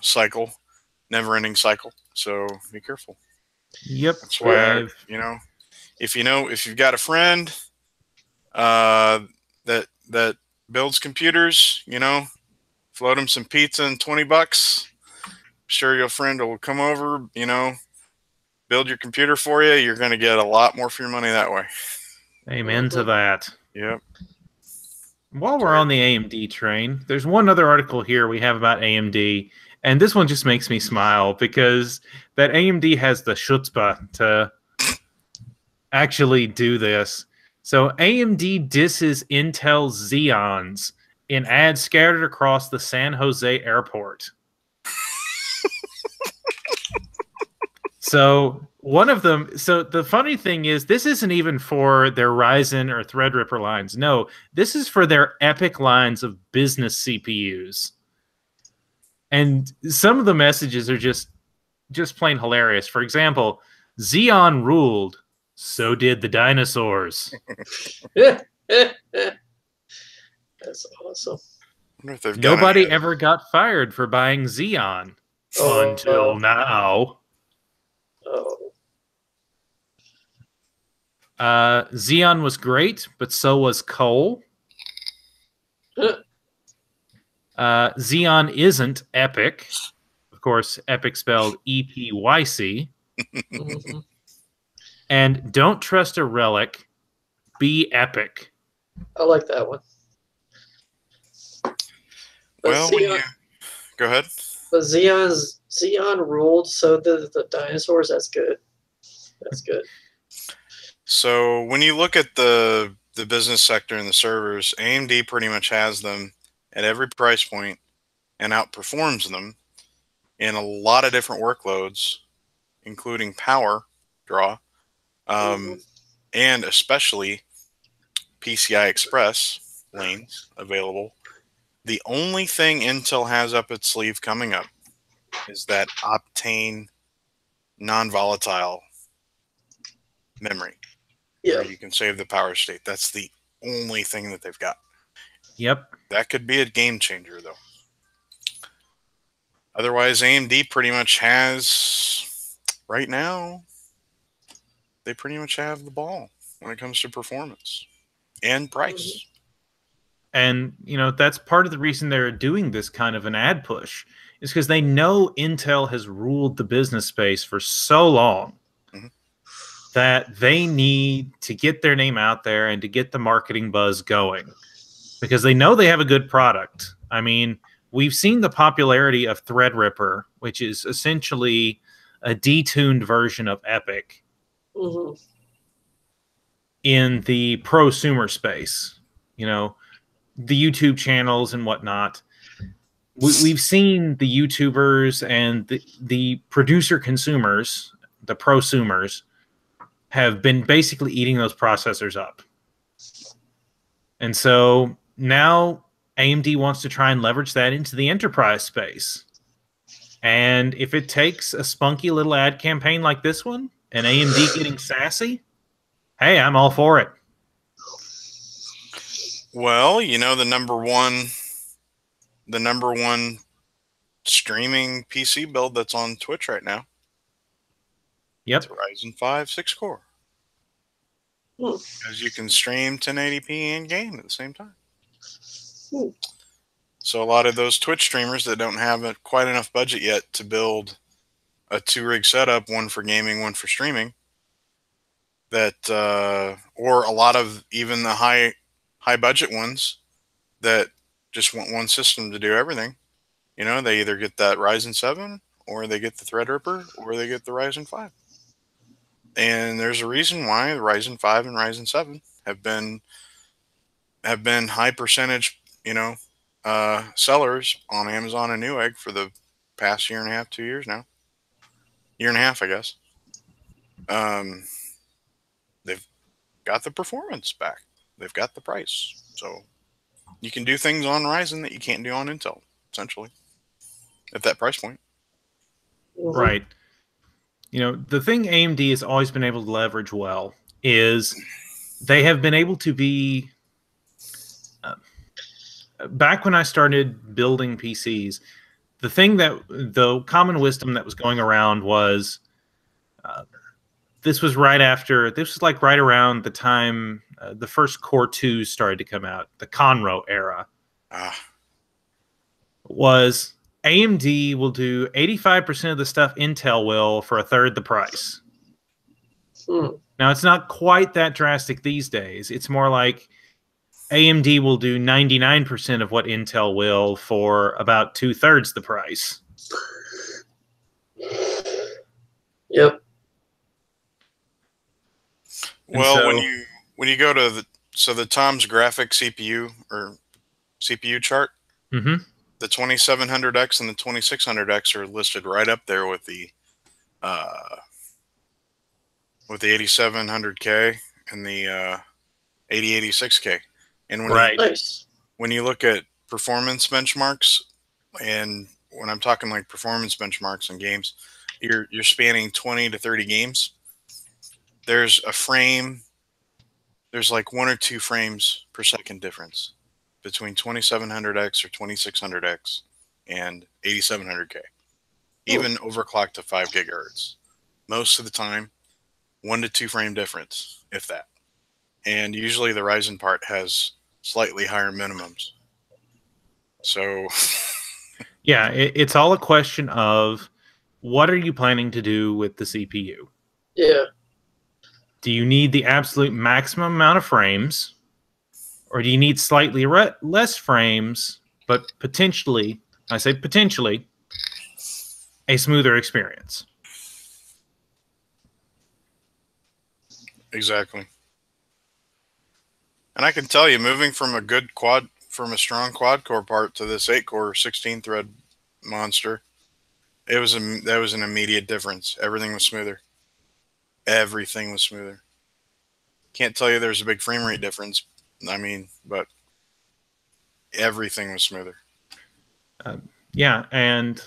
cycle, never-ending cycle. So be careful. Yep. That's why if you've got a friend that builds computers, float him some pizza and $20. Sure, your friend will come over, build your computer for you. You're going to get a lot more for your money that way. Amen to that. Yep. While we're on the AMD train, there's one other article here we have about AMD, and this one just makes me smile because that AMD has the chutzpah to actually do this. So AMD disses Intel's Xeons in ads scattered across the San Jose airport. So one of them, so the funny thing is, this isn't even for their Ryzen or Threadripper lines. No, this is for their EPYC lines of business CPUs. And some of the messages are just plain hilarious. For example, Xeon ruled, so did the dinosaurs. That's awesome. Nobody ever got fired for buying Xeon until now. Xeon was great, but so was coal. Xeon isn't EPYC. Of course, EPYC spelled EPYC. Mm-hmm. And don't trust a relic. Be EPYC. I like that one. Well, go ahead. But Xeon ruled, so did the dinosaurs. That's good. That's good. So when you look at the business sector and the servers, AMD pretty much has them at every price point and outperforms them in a lot of different workloads, including power draw, and especially PCI Express lanes available. The only thing Intel has up its sleeve coming up is that Optane non-volatile memory. Yeah. Where you can save the power state. That's the only thing that they've got. Yep. That could be a game changer, though. Otherwise, AMD pretty much has, right now, they pretty much have the ball. when it comes to performance and price. And, you know, that's part of the reason they're doing this kind of an ad push is because they know Intel has ruled the business space for so long that they need to get their name out there and to get the marketing buzz going because they know they have a good product. I mean, we've seen the popularity of Threadripper, which is essentially a detuned version of Epic in the prosumer space. You know, the YouTube channels and whatnot. We've seen the YouTubers and the producer consumers, the prosumers, have been basically eating those processors up. And so now AMD wants to try and leverage that into the enterprise space. And if it takes a spunky little ad campaign like this one and AMD getting sassy, hey, I'm all for it. Well, you know, the number one streaming PC build that's on Twitch right now. Yep. It's Ryzen 5 6-core. Because you can stream 1080p and game at the same time. So a lot of those Twitch streamers that don't have quite enough budget yet to build a 2-rig setup, one for gaming, one for streaming, that or a lot of even the high budget ones that just want one system to do everything. You know, they either get that Ryzen 7 or they get the Threadripper or they get the Ryzen 5. And there's a reason why the Ryzen 5 and Ryzen 7 have been high percentage, you know, sellers on Amazon and Newegg for the past year and a half, 2 years now. Year and a half, I guess. They've got the performance back. They've got the price. So you can do things on Ryzen that you can't do on Intel, essentially, at that price point. Right. You know, the thing AMD has always been able to leverage well is they have been able to be back when I started building PCs, the thing that the common wisdom that was going around was this was right around the time the first Core 2s started to come out, the Conroe era. Was AMD will do 85% of the stuff Intel will for a third the price. Now, it's not quite that drastic these days. It's more like AMD will do 99% of what Intel will for about 2/3 the price. Yep. Well, so, when you go to the Tom's graphic CPU or CPU chart, the 2700X and the 2600X are listed right up there with the 8700K and the 8086K. And when you look at performance benchmarks, and when I'm talking like performance benchmarks in games, you're spanning 20 to 30 games. There's like 1 or 2 frames per second difference between 2700X or 2600X and 8700K, even overclocked to 5 gigahertz. Most of the time, 1 to 2 frame difference, if that. And usually the Ryzen part has slightly higher minimums. So, yeah, it's all a question of what are you planning to do with the CPU? Yeah. Do you need the absolute maximum amount of frames? Or do you need slightly less frames, but potentially, I say potentially, a smoother experience? Exactly. And I can tell you, moving from a strong quad core part to this 8-core 16-thread monster, that was an immediate difference. Everything was smoother. Everything was smoother. Can't tell you there's a big frame rate difference. I mean, but everything was smoother. Yeah, and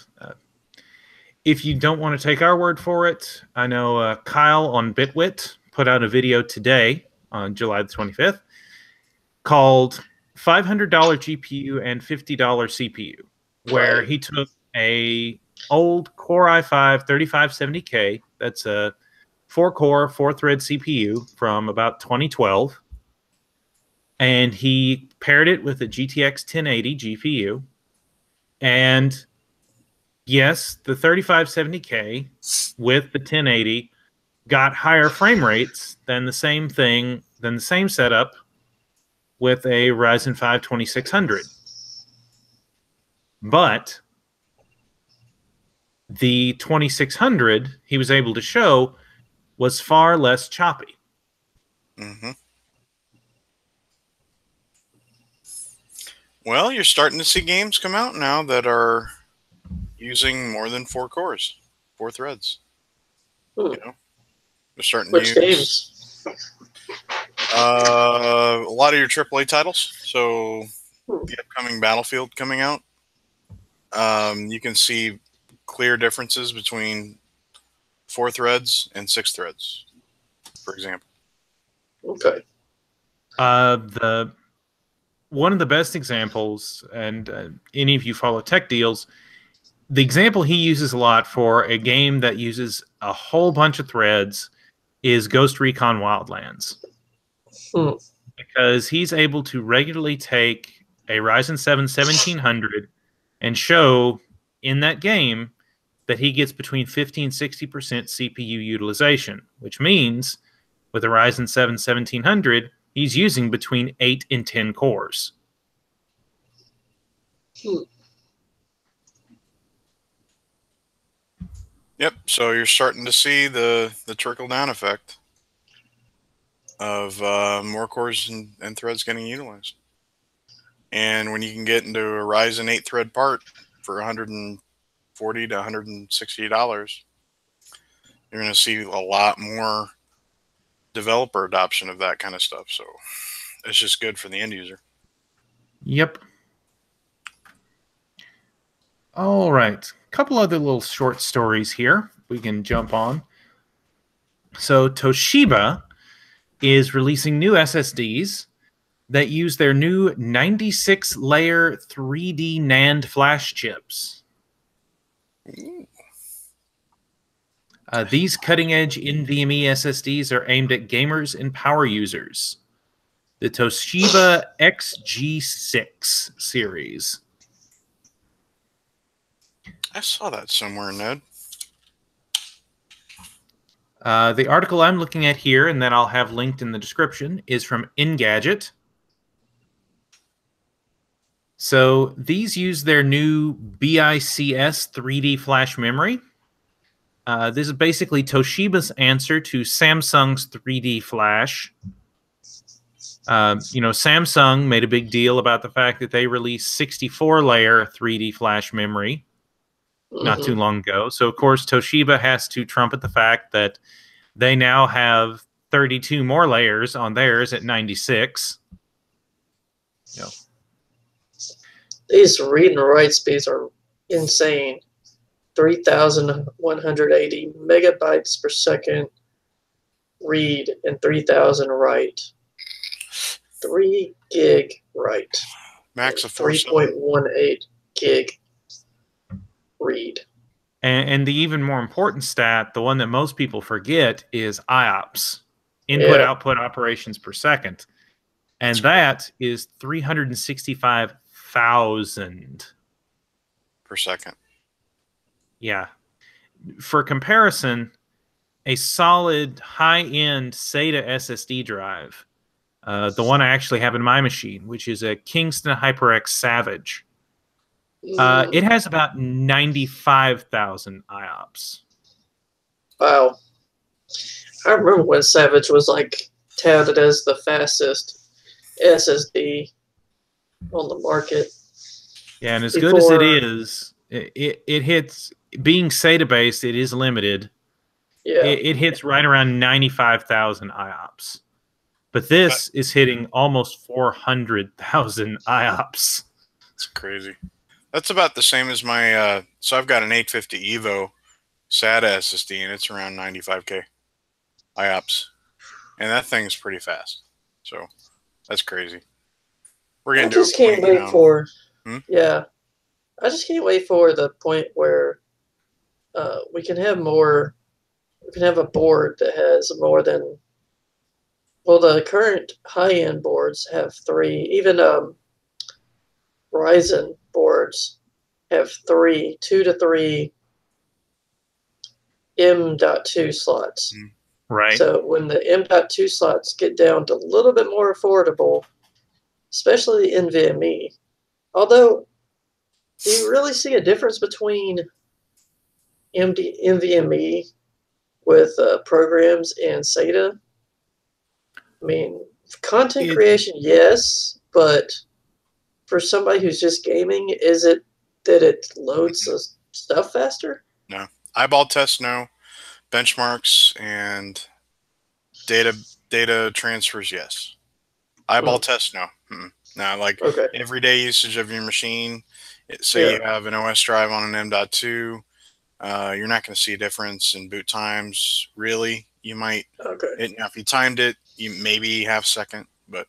if you don't want to take our word for it, I know Kyle on Bitwit put out a video today on July the 25th called $500 GPU and $50 CPU, where he took a old Core i5 3570K, that's a 4-core, 4-thread CPU from about 2012, and he paired it with a GTX 1080 GPU. And yes, the 3570K with the 1080 got higher frame rates than the same setup with a Ryzen 5 2600. But the 2600 he was able to show was far less choppy. Mm-hmm. Well, you're starting to see games come out now that are using more than 4 cores, 4 threads. You know, they're starting Which to use games? a lot of your AAA titles. So the upcoming Battlefield coming out, you can see clear differences between 4 threads and 6 threads, for example. Okay. One of the best examples, and any of you follow tech deals, the example he uses a lot for a game that uses a whole bunch of threads is Ghost Recon Wildlands. Because he's able to regularly take a Ryzen 7 1700 and show in that game that he gets between 50 and 60% CPU utilization, which means with a Ryzen 7 1700, he's using between 8 and 10 cores. Yep. So you're starting to see the trickle-down effect of more cores and threads getting utilized. And when you can get into a Ryzen 8-thread part for $140 to $160, you're going to see a lot more developer adoption of that kind of stuff. So it's just good for the end user. Yep. All right. A couple other little short stories here we can jump on. So Toshiba is releasing new SSDs that use their new 96-layer 3D NAND flash chips. These cutting-edge NVMe SSDs are aimed at gamers and power users. The Toshiba XG6 series. I saw that somewhere, Ned. The article I'm looking at here, and that I'll have linked in the description, is from Engadget. So these use their new BICS 3D flash memory. This is basically Toshiba's answer to Samsung's 3D flash. Samsung made a big deal about the fact that they released 64-layer 3D flash memory not too long ago. So, of course, Toshiba has to trumpet the fact that they now have 32 more layers on theirs at 96. These read and write speeds are insane. 3,180 megabytes per second read and 3,000 write. 3 gig write. Max of 3.18 gig read. And the even more important stat, the one that most people forget, is IOPS, input-output operations per second. And that is 365,000 per second. Yeah. For comparison, a solid high-end SATA SSD drive, the one I actually have in my machine, which is a Kingston HyperX Savage, it has about 95,000 IOPS. Wow. I remember when Savage was like touted as the fastest SSD on the market. Yeah, and as good as it is, it hits, being SATA based, it is limited. Yeah. It hits right around 95,000 IOPS. But this is hitting almost 400,000 IOPS. That's crazy. That's about the same as my, so I've got an 850 Evo SATA SSD, and it's around 95K IOPS. And that thing's pretty fast. So that's crazy. We're getting I just can't wait for, yeah. I just can't wait for the point where we can have more you can have a board that has more than, well, the current high-end boards have 3. Even Ryzen boards have 2 to 3 M.2 slots. Right. So when the M.2 slots get down to a little bit more affordable, especially the NVMe, although, do you really see a difference between NVMe with programs and SATA? I mean, content creation, yes, but for somebody who's just gaming, is it that it loads the stuff faster? No. Eyeball test, no. Benchmarks and data transfers, yes. Eyeball test, no. No, like everyday usage of your machine. Say you have an OS drive on an M.2, you're not going to see a difference in boot times. Really, you might. Now, if you timed it, you maybe half second, but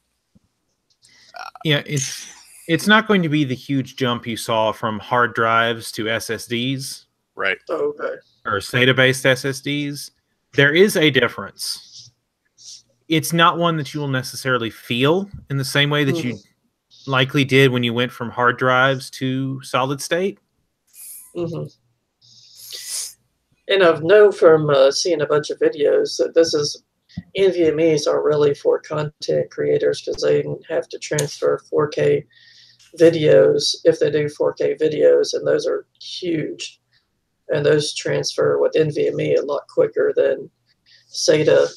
yeah, it's not going to be the huge jump you saw from hard drives to SSDs, right? Or SATA-based SSDs. There is a difference. It's not one that you will necessarily feel in the same way that you likely did when you went from hard drives to solid state. And I've known from seeing a bunch of videos that NVMe's are really for content creators because they have to transfer 4K videos if they do 4K videos, and those are huge. And those transfer with NVMe a lot quicker than SATA,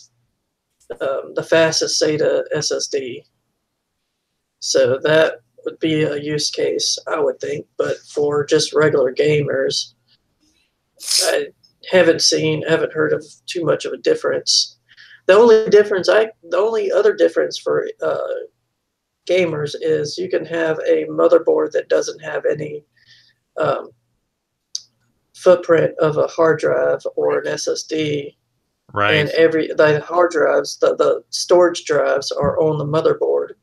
the fastest SATA SSD. So that would be a use case, I would think. But for just regular gamers, I haven't heard of too much of a difference. The only other difference for gamers is you can have a motherboard that doesn't have any footprint of a hard drive or an SSD. Right. And the hard drives, the storage drives are on the motherboard.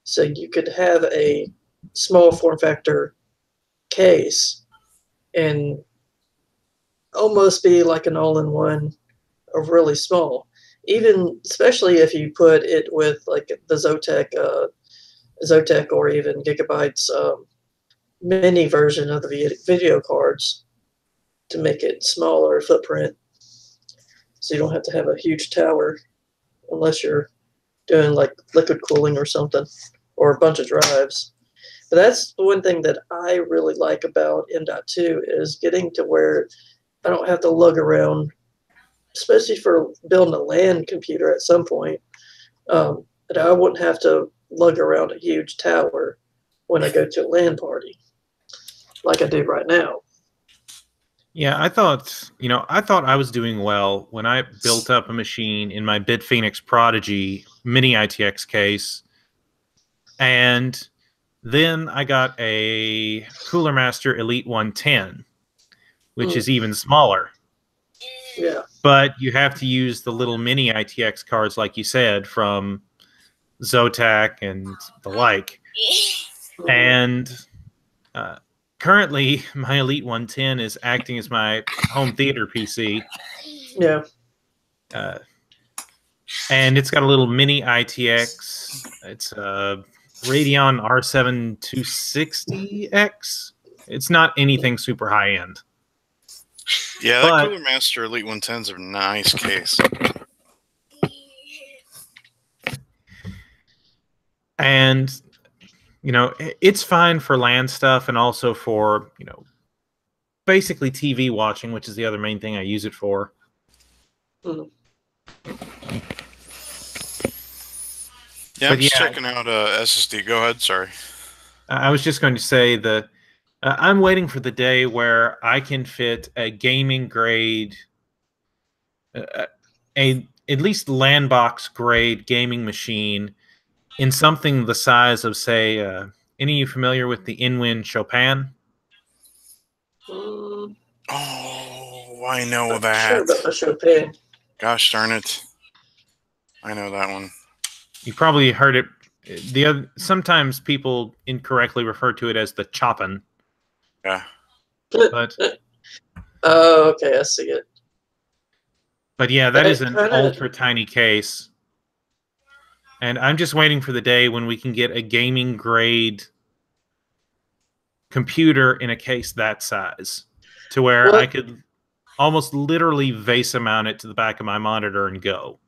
So you could have a small form factor case and almost be like an all-in-one or really small. Even especially if you put it with like the Zotac or even Gigabyte's mini version of the video cards to make it smaller footprint, so you don't have to have a huge tower unless you're doing like liquid cooling or something, or a bunch of drives. But that's the one thing that I really like about M.2 is getting to where I don't have to lug around, especially for building a LAN computer at some point. But I wouldn't have to lug around a huge tower when I go to a LAN party like I do right now. Yeah, I thought I was doing well when I built up a machine in my BitPhoenix Prodigy mini ITX case. And then I got a Cooler Master Elite 110, which is even smaller. Yeah. But you have to use the little mini ITX cards, like you said, from Zotac and the like. And currently, my Elite 110 is acting as my home theater PC. Yeah. And it's got a little mini ITX. It's a Radeon R7 260X. It's not anything super high end. Yeah, that Cooler Master Elite 110's a nice case. And, it's fine for LAN stuff and also for, basically TV watching, which is the other main thing I use it for. Yeah, I'm just checking out SSD. Go ahead, sorry. I was just going to say that I'm waiting for the day where I can fit a gaming grade, at least LAN box grade gaming machine in something the size of, say, any of you familiar with the InWin Chopin? Oh, I know that. Sure about the Chopin. Gosh darn it. I know that one. You probably heard it. Sometimes people incorrectly refer to it as the Chopin. Yeah. But oh, okay, I see it. But yeah, that is an kinda, ultra tiny case. And I'm just waiting for the day when we can get a gaming grade computer in a case that size to where I well, could almost literally vase mount it to the back of my monitor and go.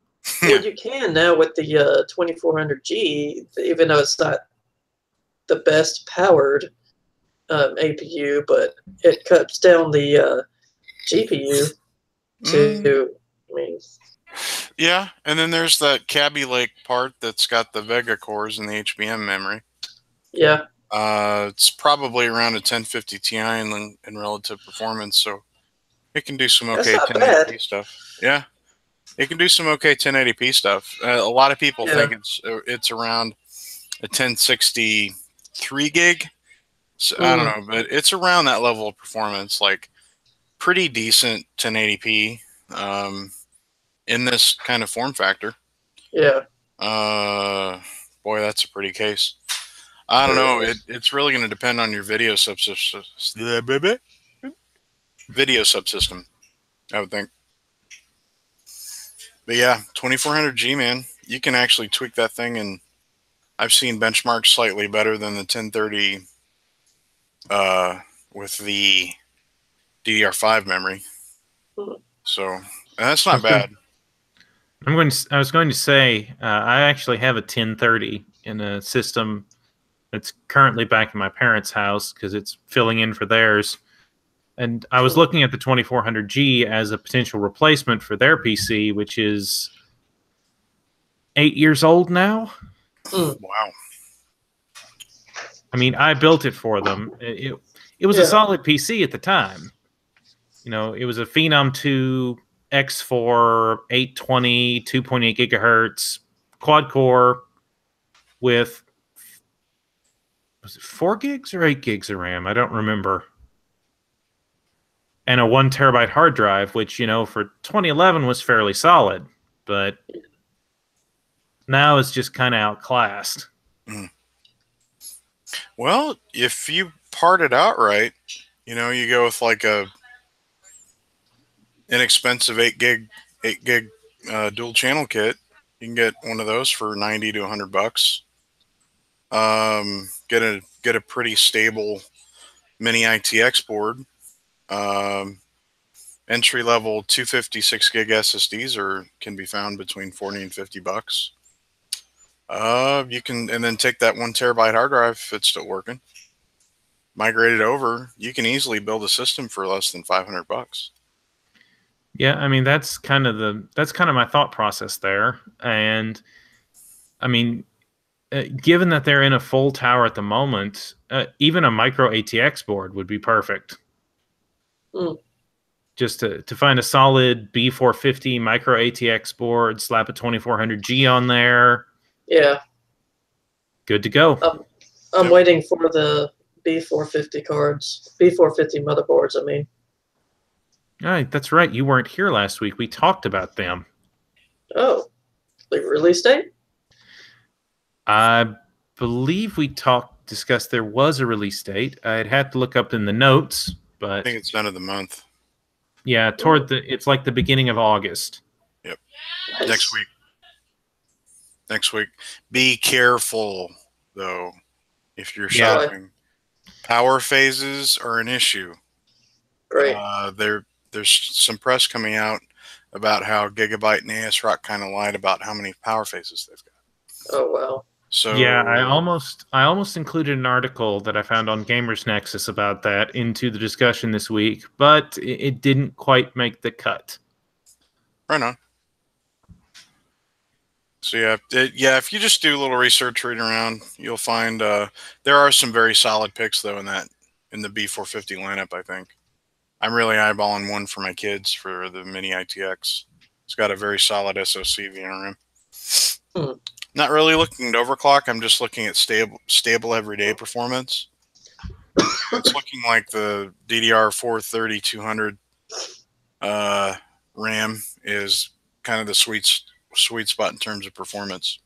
well, you can now with the 2400G, even though it's not the best powered APU, but it cuts down the GPU to, I mean, Yeah, and then there's that Kaby Lake part that's got the Vega cores and the HBM memory. yeah. It's probably around a 1050 Ti in relative performance, so it can do some That's okay not 1080p bad. stuff. Yeah, it can do some okay 1080p stuff. A lot of people Yeah. think it's around a 1063 gig. So, I don't know, but it's around that level of performance, like pretty decent 1080p in this kind of form factor. Yeah. Boy, that's a pretty case. I don't Sure know. is. It's really going to depend on your video subsystem. Video subsystem, I would think. But yeah, 2400G, man, you can actually tweak that thing, and I've seen benchmarks slightly better than the 1030 with the DDR5 memory. So, and that's not bad. I was going to say, I actually have a 1030 in a system that's currently back in my parents' house because it's filling in for theirs. And I was looking at the 2400G as a potential replacement for their PC, which is 8 years old now. Wow. I mean, I built it for them. It was a solid PC at the time. You know, it was a Phenom 2 X4 820 2.8 gigahertz quad core with, was it 4 gigs or 8 gigs of RAM? I don't remember. And a 1 terabyte hard drive, which, you know, for 2011 was fairly solid, but now it's just kind of outclassed. Well, if you part it out right, you know, you go with like a inexpensive 8 gig dual channel kit. You can get one of those for 90 to $100. Get a pretty stable mini ITX board. Entry level 256 gig SSDs can be found between 40 and $50. You can, and then take that 1 terabyte hard drive if it's still working, migrate it over. You can easily build a system for less than $500. Yeah, I mean that's kind of my thought process there. And I mean, given that they're in a full tower at the moment, even a micro ATX board would be perfect. Just to find a solid B450 micro ATX board, slap a 2400G on there. Yeah. Good to go. I'm waiting for the B450 cards, B450 motherboards, I mean. All right, that's right. You weren't here last week. We talked about them. Oh, the release date? I believe we discussed there was a release date. I'd have to look up in the notes, but I think it's end of the month. Yeah, it's like the beginning of August. Yep. Nice. Next week. Be careful though if you're Yeah. shopping. Power phases are an issue. Great. There's some press coming out about how Gigabyte and ASRock kind of lied about how many power phases they've got. Oh wow. So yeah, I almost included an article that I found on Gamers Nexus about that into the discussion this week, but it didn't quite make the cut. Right on. So if you just do a little research, read around, you'll find there are some very solid picks though in the B450 lineup. I think I'm really eyeballing one for my kids for the Mini ITX. It's got a very solid SoC VRM. Not really looking to overclock. I'm just looking at stable everyday performance. It's looking like the DDR4 3200 RAM is kind of the sweet spot in terms of performance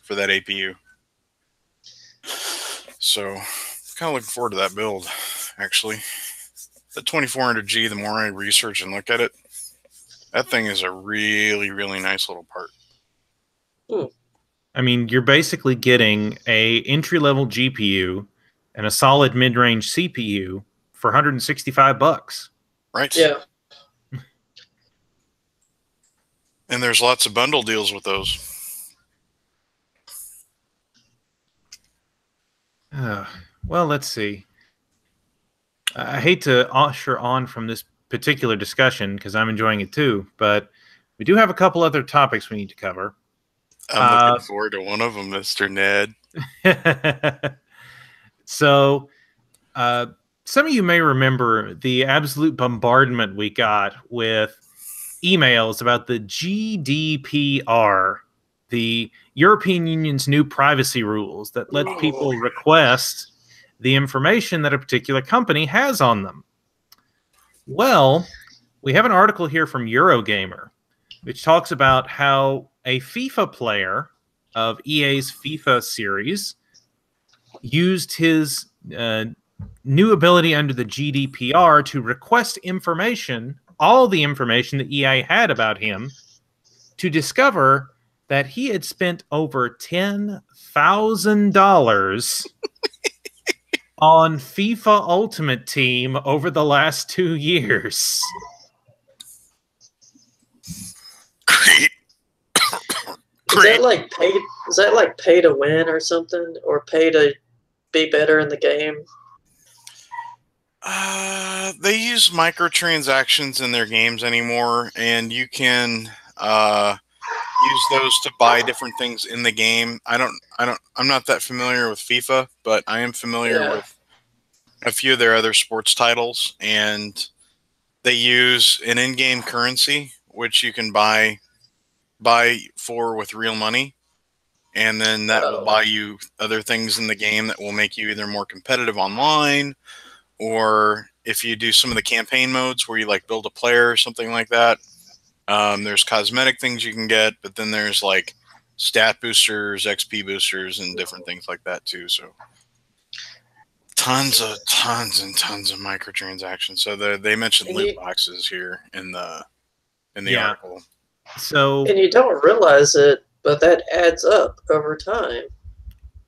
for that APU. So kind of looking forward to that build, actually. The 2400G, the more I research and look at it, That thing is a really, really nice little part. I mean, you're basically getting a entry-level GPU and a solid mid-range CPU for $165. Right? Yeah. And there's lots of bundle deals with those. Well, let's see. I hate to usher on from this particular discussion because I'm enjoying it too, but we do have a couple other topics we need to cover. I'm looking forward to one of them, Mr. Ned. So, some of you may remember the absolute bombardment we got with emails about the GDPR, the European Union's new privacy rules that let people request the information that a particular company has on them. Well, we have an article here from Eurogamer, which talks about how a FIFA player of EA's FIFA series used his new ability under the GDPR to request information, all the information that EA had about him, to discover that he had spent over $10,000 on FIFA Ultimate Team over the last 2 years. Great. Is that like pay? Is that like pay to win or something, or pay to be better in the game? They use microtransactions in their games anymore, and you can use those to buy different things in the game. I'm not that familiar with FIFA, but I am familiar with a few of their other sports titles, and they use an in-game currency which you can buy for with real money, and then that will buy you other things in the game that will make you either more competitive online, or if you do some of the campaign modes where you like build a player or something like that, there's cosmetic things you can get, but then there's like stat boosters, XP boosters, and different things like that too. So tons of microtransactions. So they mentioned loot boxes here in the article. So, and you don't realize it, but that adds up over time.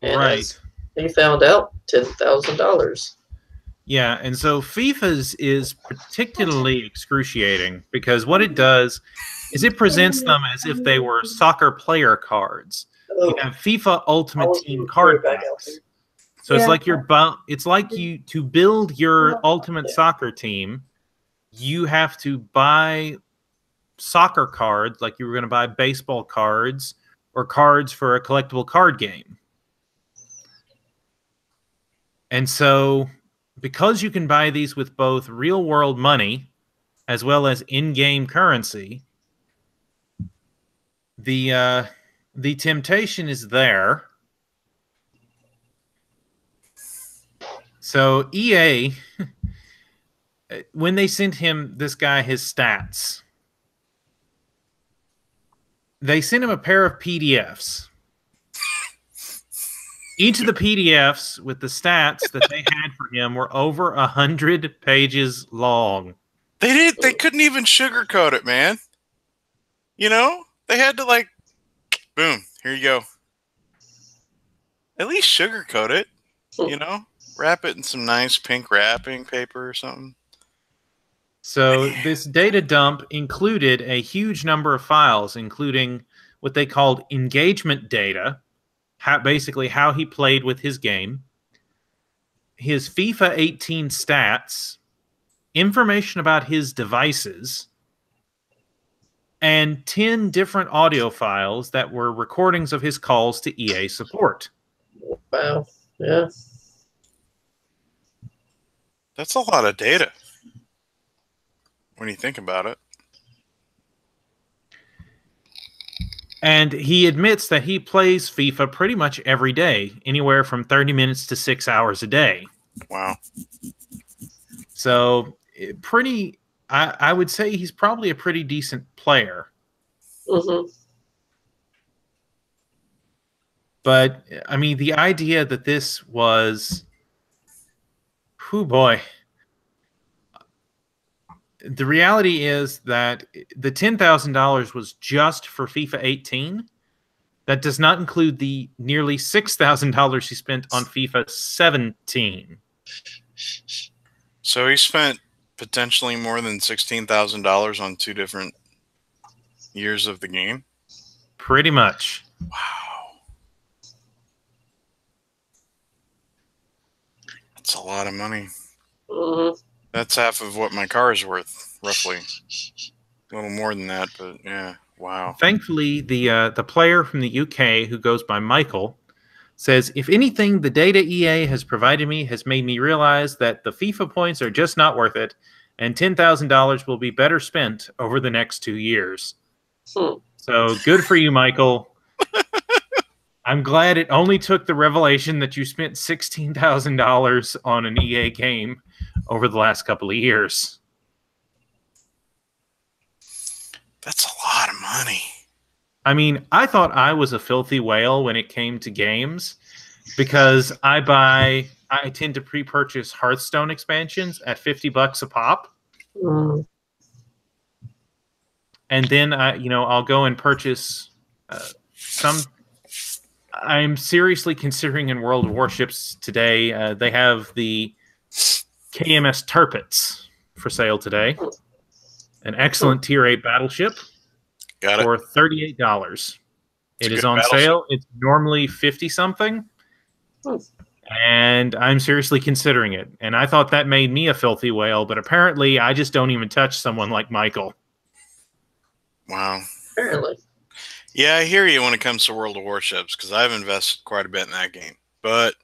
And right. He found out $10,000. Yeah, and so FIFA's is particularly excruciating because what it does is it presents them as if they were soccer player cards. You have FIFA Ultimate Team card packs. So it's like you to build your ultimate soccer team, you have to buy soccer cards like you were going to buy baseball cards or cards for a collectible card game. And so because you can buy these with both real-world money as well as in-game currency, the temptation is there. So EA, when they sent him, this guy, his stats, they sent him a pair of PDFs. Each of the PDFs with the stats that they had for him were over 100 pages long. They couldn't even sugarcoat it, man. You know, they had to like, boom, here you go. At least sugarcoat it. You know, wrap it in some nice pink wrapping paper or something. So this data dump included a huge number of files, including what they called engagement data. Basically how he played with his game, his FIFA 18 stats, information about his devices, and 10 different audio files that were recordings of his calls to EA support. Wow. Yeah. That's a lot of data when you think about it. And he admits that he plays FIFA pretty much every day, anywhere from 30 minutes to 6 hours a day. Wow. So I would say he's probably a pretty decent player. Mm-hmm. But, I mean, the idea that this was... Oh, boy. the reality is that the $10,000 was just for FIFA 18. That does not include the nearly $6,000 he spent on FIFA 17. So he spent potentially more than $16,000 on 2 different years of the game. Pretty much. Wow. That's a lot of money. That's half of what my car is worth, roughly. A little more than that, but yeah, wow. Thankfully, the player from the UK who goes by Michael says, if anything, the data EA has provided me has made me realize that the FIFA points are just not worth it, and $10,000 will be better spent over the next 2 years. So good for you, Michael. I'm glad it only took the revelation that you spent $16,000 on an EA game over the last couple of years. That's a lot of money. I mean, I thought I was a filthy whale when it came to games because I tend to pre-purchase Hearthstone expansions at $50 a pop. And then I'll go and purchase some. I'm seriously considering in World of Warships today. They have the KMS Turpets for sale today. An excellent Tier 8 battleship for $38. It is on sale. It's normally 50-something. And I'm seriously considering it. And I thought that made me a filthy whale, but apparently I just don't even touch someone like Michael. Wow. Apparently. Yeah, I hear you when it comes to World of Warships because I've invested quite a bit in that game. But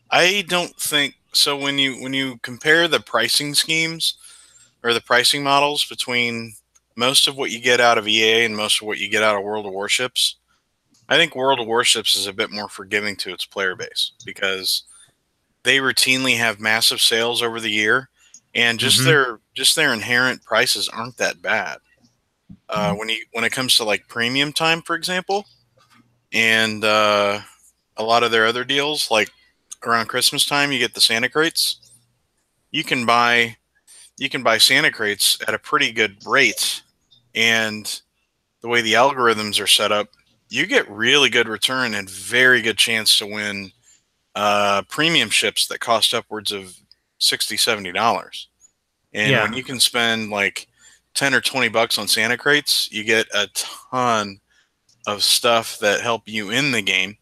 I don't think so. When you compare the pricing schemes or the pricing models between most of what you get out of EA and most of what you get out of World of Warships, I think World of Warships is a bit more forgiving to its player base because they routinely have massive sales over the year, and just their inherent prices aren't that bad. When it comes to like premium time, for example, and a lot of their other deals, like around Christmas time, you get the Santa crates. You can buy Santa crates at a pretty good rate, and the way the algorithms are set up, you get really good return and very good chance to win premium ships that cost upwards of $60, $70. And when you can spend like 10 or 20 bucks on Santa crates, you get a ton of stuff that help you in the game,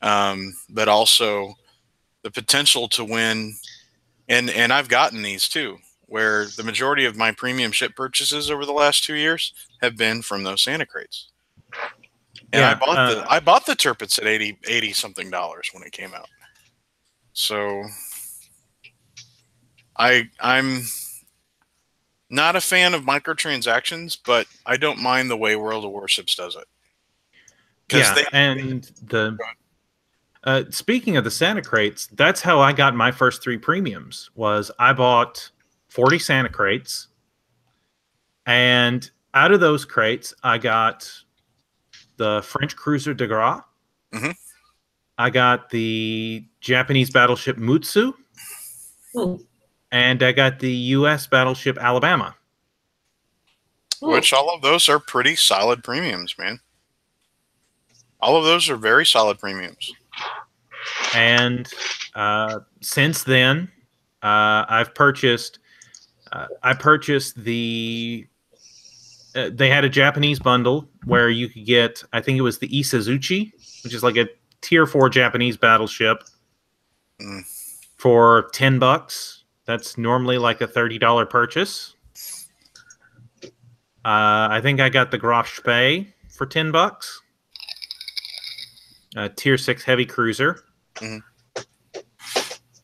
but also the potential to win. And I've gotten these too, where the majority of my premium ship purchases over the last 2 years have been from those Santa crates. And I bought the Turpets at 80 something dollars when it came out. So I'm not a fan of microtransactions, but I don't mind the way World of Warships does it. Speaking of the Santa crates, that's how I got my first 3 premiums. Was I bought 40 Santa crates, and out of those crates, I got the French cruiser de Gras. I got the Japanese battleship Mutsu. And I got the U.S. battleship Alabama. Which all of those are pretty solid premiums, man. All of those are very solid premiums. And since then, I've purchased. I purchased the. They had a Japanese bundle where you could get, I think it was the Isazuchi, which is like a Tier 4 Japanese battleship, for $10. That's normally like a $30 purchase. I think I got the Graf Spee for $10. Tier 6 heavy cruiser.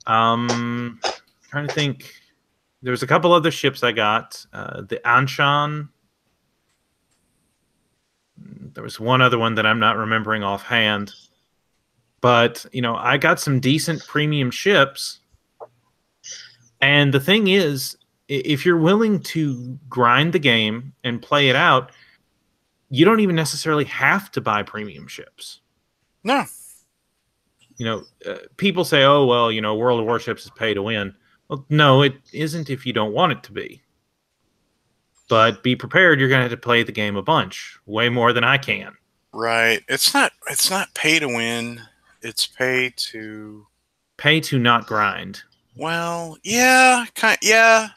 Trying to think. There was a couple other ships I got. The Anshan. There was one other one that I'm not remembering offhand. But, I got some decent premium ships. And the thing is, if you're willing to grind the game and play it out, you don't even necessarily have to buy premium ships. No. People say, oh, well, World of Warships is pay to win. Well, no, it isn't if you don't want it to be. but be prepared. You're going to have to play the game a bunch, way more than I can. Right. It's not pay to win. It's pay to not grind. Well, yeah, yeah,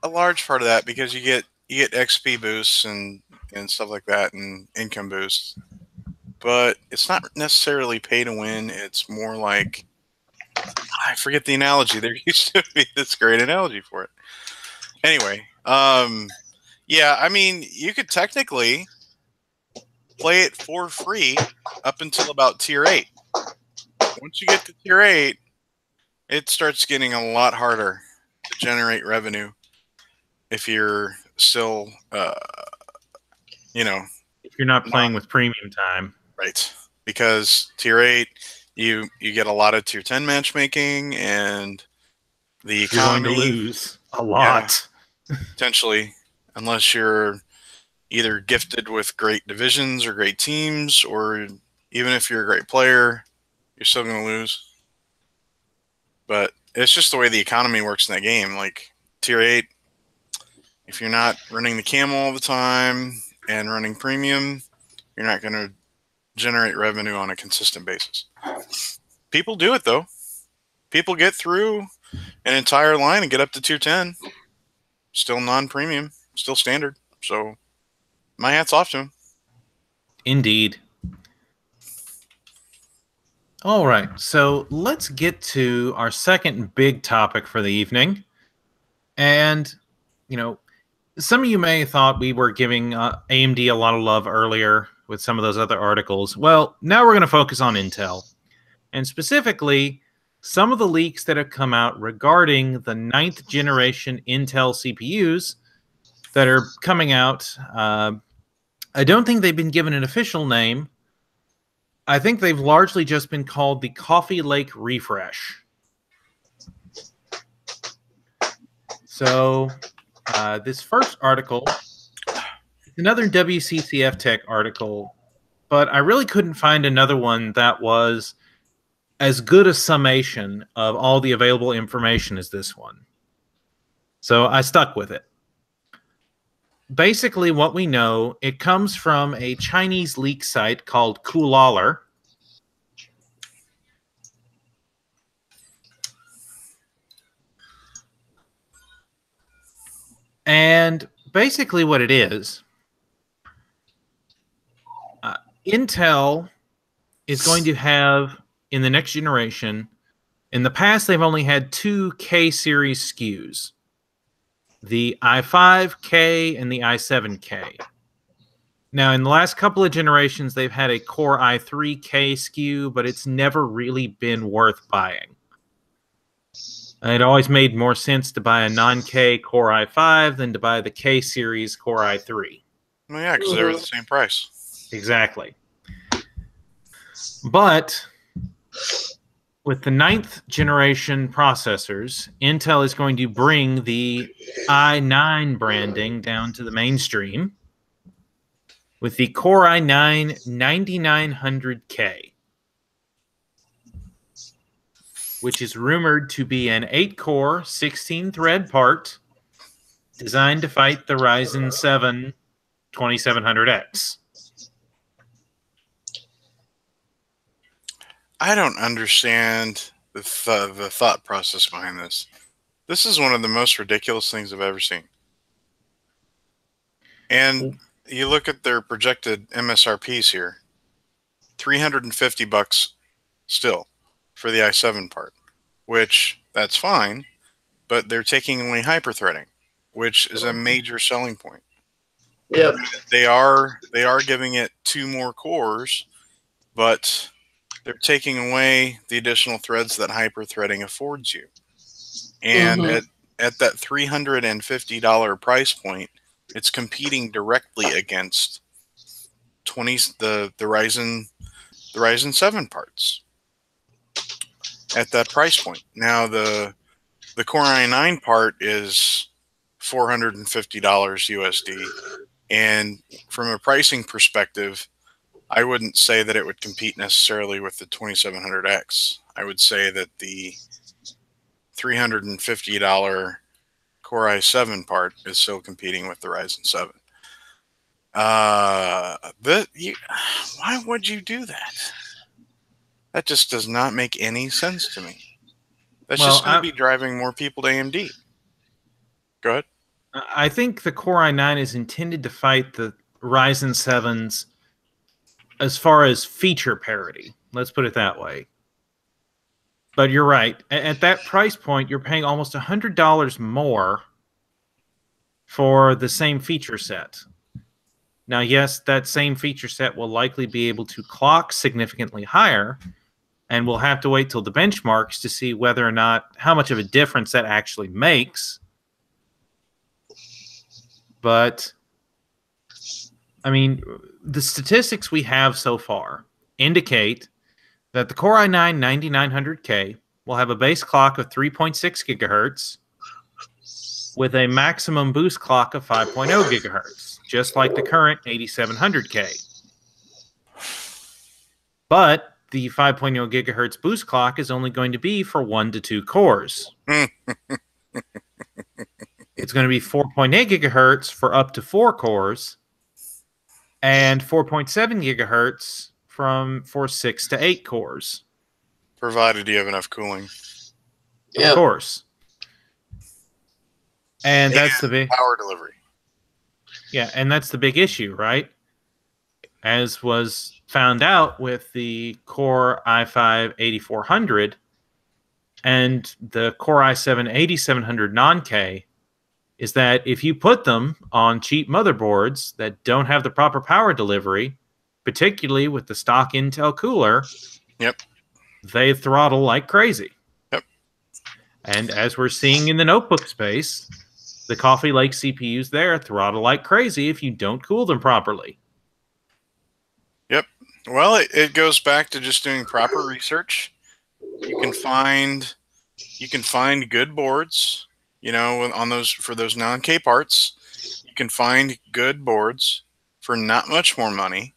a large part of that because you get XP boosts and stuff like that and income boosts. But it's not necessarily pay to win. It's more like I forget the analogy. There used to be this great analogy for it. Anyway, yeah, I mean, you could technically play it for free up until about tier 8. Once you get to tier 8, it starts getting a lot harder to generate revenue if you're still, you know, if you're not playing with premium time. Right. Because tier 8, you get a lot of tier 10 matchmaking and the economy. You're going to lose a lot. Yeah, potentially, unless you're either gifted with great divisions or great teams, or even if you're a great player, you're still going to lose. But it's just the way the economy works in that game. Like tier 8, if you're not running the camel all the time and running premium, you're not going to generate revenue on a consistent basis. People do it, though. People get through an entire line and get up to tier 10. Still non-premium, still standard. So my hat's off to them. Indeed. All right, so let's get to our second big topic for the evening. And, you know, some of you may have thought we were giving AMD a lot of love earlier with some of those other articles. Well, now we're going to focus on Intel. And specifically, some of the leaks that have come out regarding the 9th generation Intel CPUs that are coming out. I don't think they've been given an official name. I think they've largely just been called the Coffee Lake Refresh. So this first article, another WCCF Tech article, but I really couldn't find another one that was as good a summation of all the available information as this one. So I stuck with it. Basically, what we know, it comes from a Chinese leak site called Coolaller. And basically what it is, Intel is going to have, in the next generation, in the past they've only had 2 K-series SKUs. The i5K and the i7K. Now, in the last couple of generations, they've had a Core i3K SKU, but it's never really been worth buying. It always made more sense to buy a non-K Core i5 than to buy the K-series Core i3. Well, yeah, because they were the same price. Exactly. But with the 9th generation processors, Intel is going to bring the i9 branding down to the mainstream with the Core i9 9900K, which is rumored to be an 8-core, 16-thread part designed to fight the Ryzen 7 2700X. I don't understand the thought process behind this. This is one of the most ridiculous things I've ever seen. And you look at their projected MSRPs here, $350 still for the i7 part, which that's fine, but they're taking away hyperthreading, which is a major selling point. Yep. They are giving it 2 more cores, but they're taking away the additional threads that hyperthreading affords you. And at that $350 price point, it's competing directly against the Ryzen 7 parts at that price point. Now the Core i9 part is $450 USD, and from a pricing perspective, I wouldn't say that it would compete necessarily with the 2700X. I would say that the $350 Core i7 part is still competing with the Ryzen 7. Why would you do that? That just does not make any sense to me. That's just going to be driving more people to AMD. Go ahead. I think the Core i9 is intended to fight the Ryzen 7s as far as feature parity. Let's put it that way. But you're right. At that price point, you're paying almost $100 more for the same feature set. Now, yes, that same feature set will likely be able to clock significantly higher, and we'll have to wait till the benchmarks to see whether or not how much of a difference that actually makes. But, I mean, the statistics we have so far indicate that the Core i9 9900K will have a base clock of 3.6 gigahertz with a maximum boost clock of 5.0 gigahertz, just like the current 8700K. But the 5.0 gigahertz boost clock is only going to be for 1 to 2 cores. It's going to be 4.8 gigahertz for up to 4 cores and 4.7 gigahertz for 6 to 8 cores. Provided you have enough cooling. Of course. And that's the big power delivery. Yeah, and that's the big issue, right? As was found out with the Core i5-8400 and the Core i7-8700 non-K, is that if you put them on cheap motherboards that don't have the proper power delivery, particularly with the stock Intel cooler, they throttle like crazy. And as we're seeing in the notebook space, the Coffee Lake CPUs there throttle like crazy if you don't cool them properly. Well, it goes back to just doing proper research. You can find good boards, on those for those non-K parts. You can find good boards for not much more money,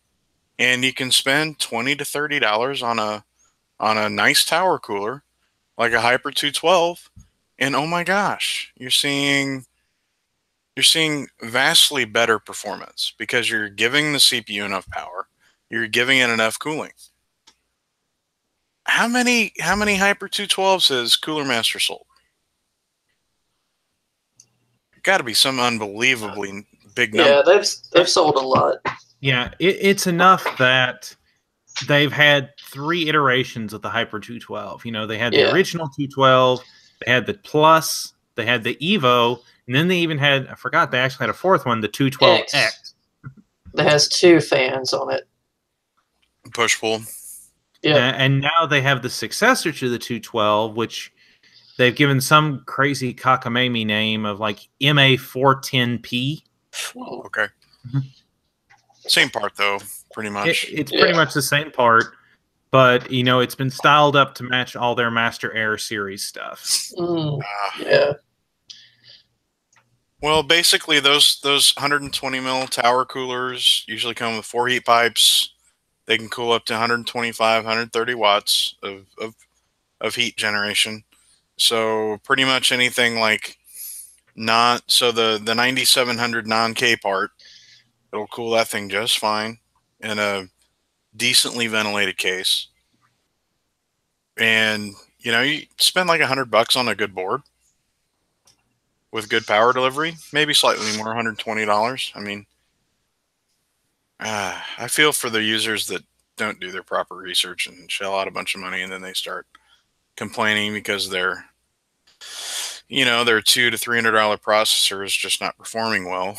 and you can spend $20 to $30 on a nice tower cooler like a Hyper 212, and oh my gosh, you're seeing vastly better performance because you're giving the CPU enough power. You're giving it enough cooling. How many Hyper 212s has Cooler Master sold? Got to be some unbelievably big number. Yeah, they've sold a lot. Yeah, it's enough that they've had 3 iterations of the Hyper 212. They had the original 212, they had the Plus, they had the Evo, and then they even had, I forgot, they actually had a 4th one, the 212X. That has 2 fans on it. Push-pull. Yeah. And now they have the successor to the 212, which they've given some crazy cockamamie name of like MA410P. Okay. Same part, though, pretty much. It's pretty much the same part, but, it's been styled up to match all their Master Air series stuff. Yeah. Well, basically, those 120 mil tower coolers usually come with 4 heat pipes. They can cool up to 125, 130 watts of heat generation. So pretty much anything like the 9700 non-K part, it'll cool that thing just fine in a decently ventilated case. And, you spend like $100 on a good board with good power delivery, maybe slightly more, $120. I mean, I feel for the users that don't do their proper research and shell out a bunch of money, and then they start complaining because their $200 to $300 processor is just not performing well.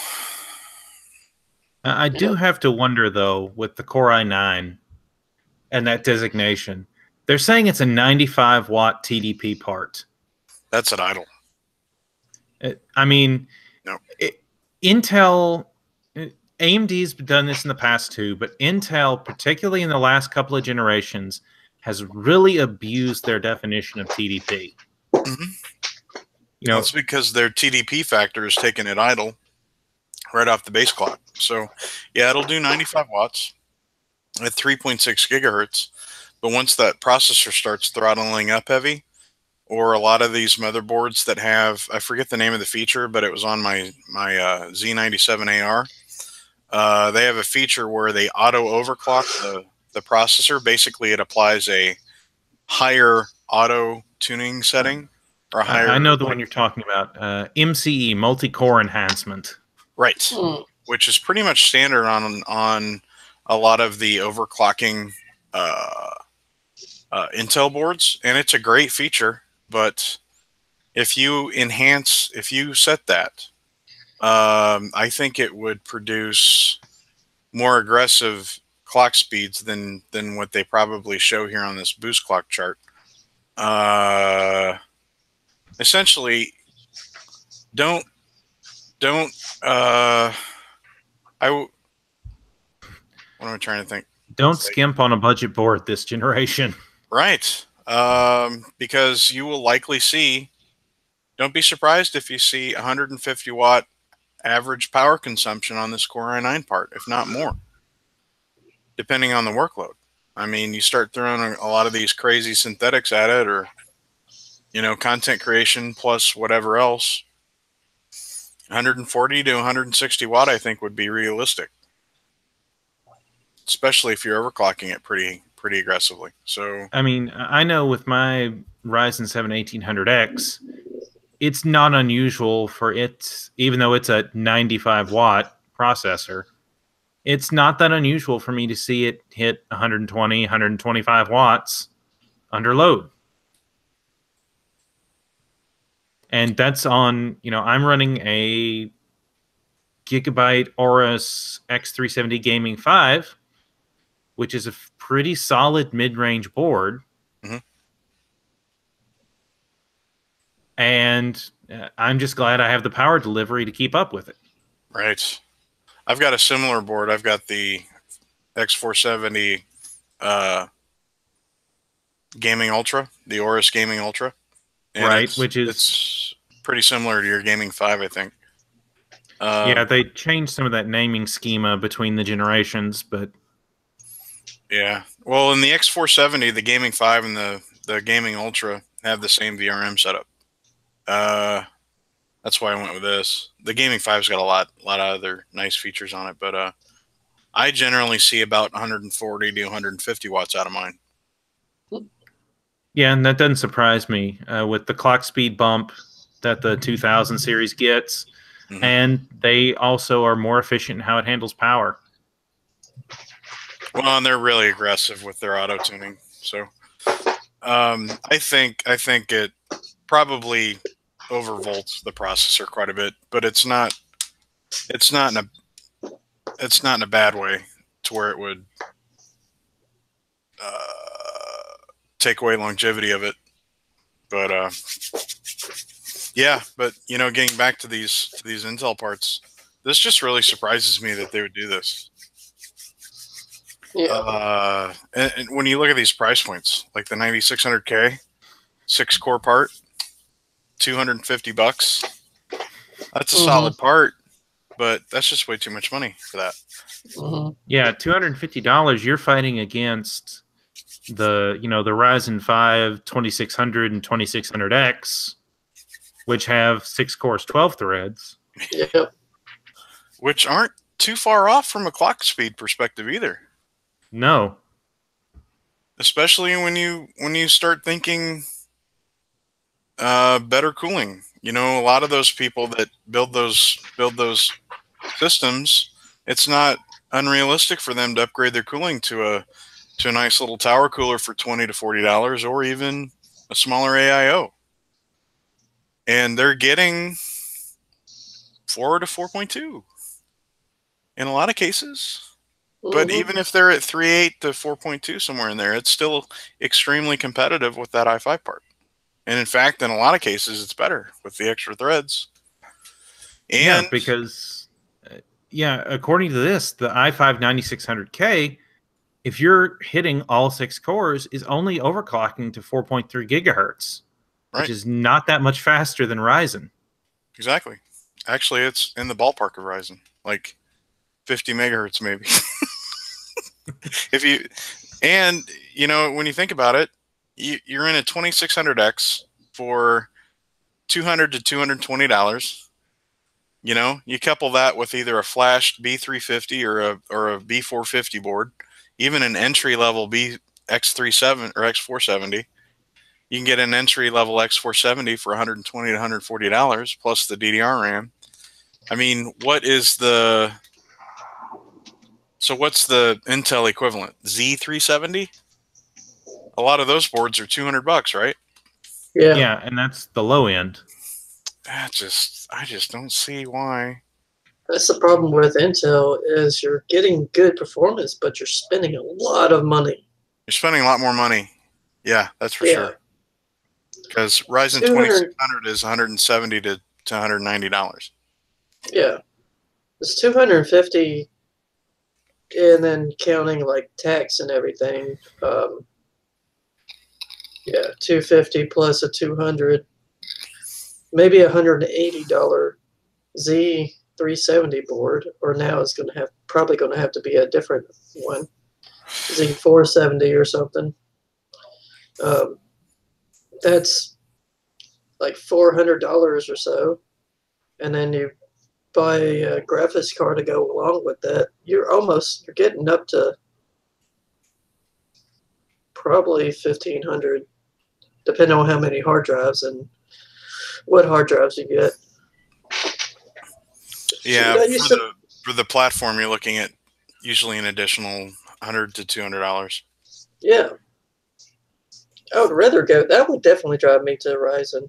I do have to wonder, though, with the Core i9 and that designation, they're saying it's a 95 watt TDP part. That's an idle. No. Intel, AMD's done this in the past too, but Intel, particularly in the last couple of generations, has really abused their definition of TDP. That's because their TDP factor is taking it idle right off the base clock. So, yeah, it'll do 95 watts at 3.6 gigahertz. But once that processor starts throttling up heavy, or a lot of these motherboards that have, I forget the name of the feature, but it was on my Z97AR. They have a feature where they auto overclock the processor. Basically, it applies a higher auto tuning setting, or a higher. I know the one you're talking about. MCE, multi-core enhancement. Right, which is pretty much standard on a lot of the overclocking Intel boards, and it's a great feature. But if you set that, I think it would produce more aggressive clock speeds than what they probably show here on this boost clock chart. Essentially, don't what am I trying to think? Don't skimp on a budget board this generation. Right. Because you will likely see, don't be surprised if you see 150 watt average power consumption on this Core i9 part, if not more, depending on the workload. I mean, you start throwing a lot of these crazy synthetics at it, or, content creation plus whatever else, 140 to 160 watt, I think, would be realistic, especially if you're overclocking it pretty aggressively. So, I mean, I know with my Ryzen 7 1800X, it's not unusual for it, even though it's a 95 watt processor, it's not that unusual for me to see it hit 120, 125 watts under load. And that's on, I'm running a Gigabyte Aorus X370 Gaming 5, which is a pretty solid mid-range board. Mm-hmm. And I'm just glad I have the power delivery to keep up with it. Right. I've got a similar board. I've got the X470 Gaming Ultra, the Aorus Gaming Ultra. And right, which is... It's pretty similar to your Gaming 5, I think. Yeah, they changed some of that naming schema between the generations, but... Yeah. Well, in the X470, the Gaming 5 and the Gaming Ultra have the same VRM setup. That's why I went with this. The Gaming 5's got a lot of other nice features on it, but I generally see about 140 to 150 watts out of mine. Yeah, and that doesn't surprise me with the clock speed bump that the 2000 series gets, and they also are more efficient in how it handles power. Well, and they're really aggressive with their auto tuning. So, I think it probably overvolts the processor quite a bit, but it's not in a bad way to where it would take away longevity of it. But yeah, but getting back to these Intel parts, this just really surprises me that they would do this. Yeah. And when you look at these price points, like the 9600K 6-core part, $250. That's a solid part, but that's just way too much money for that. Yeah, $250. You're fighting against the the Ryzen 5 2600 and 2600X, which have 6 cores, 12 threads. Yep. Which aren't too far off from a clock speed perspective either. No. Especially when you start thinking better cooling. A lot of those people that build those systems, it's not unrealistic for them to upgrade their cooling to a nice little tower cooler for $20 to $40, or even a smaller AIO. And they're getting 4 to 4.2 in a lot of cases. But even if they're at 3.8 to 4.2, somewhere in there, it's still extremely competitive with that i5 part. And in fact, in a lot of cases, it's better with the extra threads. And yeah, because according to this, the i5 9600K, if you're hitting all 6 cores, is only overclocking to 4.3 gigahertz, which is not that much faster than Ryzen. Exactly. Actually, it's in the ballpark of Ryzen, like 50 megahertz maybe. When you think about it, you're in a 2600X for $200 to $220. You know, you couple that with either a flashed B350 or a B450 board, even an entry level X37 or X470. You can get an entry level X470 for $120 to $140 plus the DDR RAM. I mean, what's the Intel equivalent? Z370? A lot of those boards are $200, right? Yeah. Yeah, and that's the low end. I just don't see why. That's the problem with Intel is you're getting good performance, but you're spending a lot of money. You're spending a lot more money. Yeah, that's for sure. Because Ryzen 2600 is $170 to $190. Yeah. It's 250 and then counting like tax and everything. Yeah, 250 plus a 200, maybe $180 Z370 board, or now it's probably going to have to be a different one, Z470 or something. That's like $400 or so, and then you buy a graphics card to go along with that. You're getting up to probably 1,500, depending on how many hard drives and what hard drives you get. Yeah, for the platform, you're looking at usually an additional $100 to $200. Yeah, I would rather go. That would definitely drive me to Ryzen.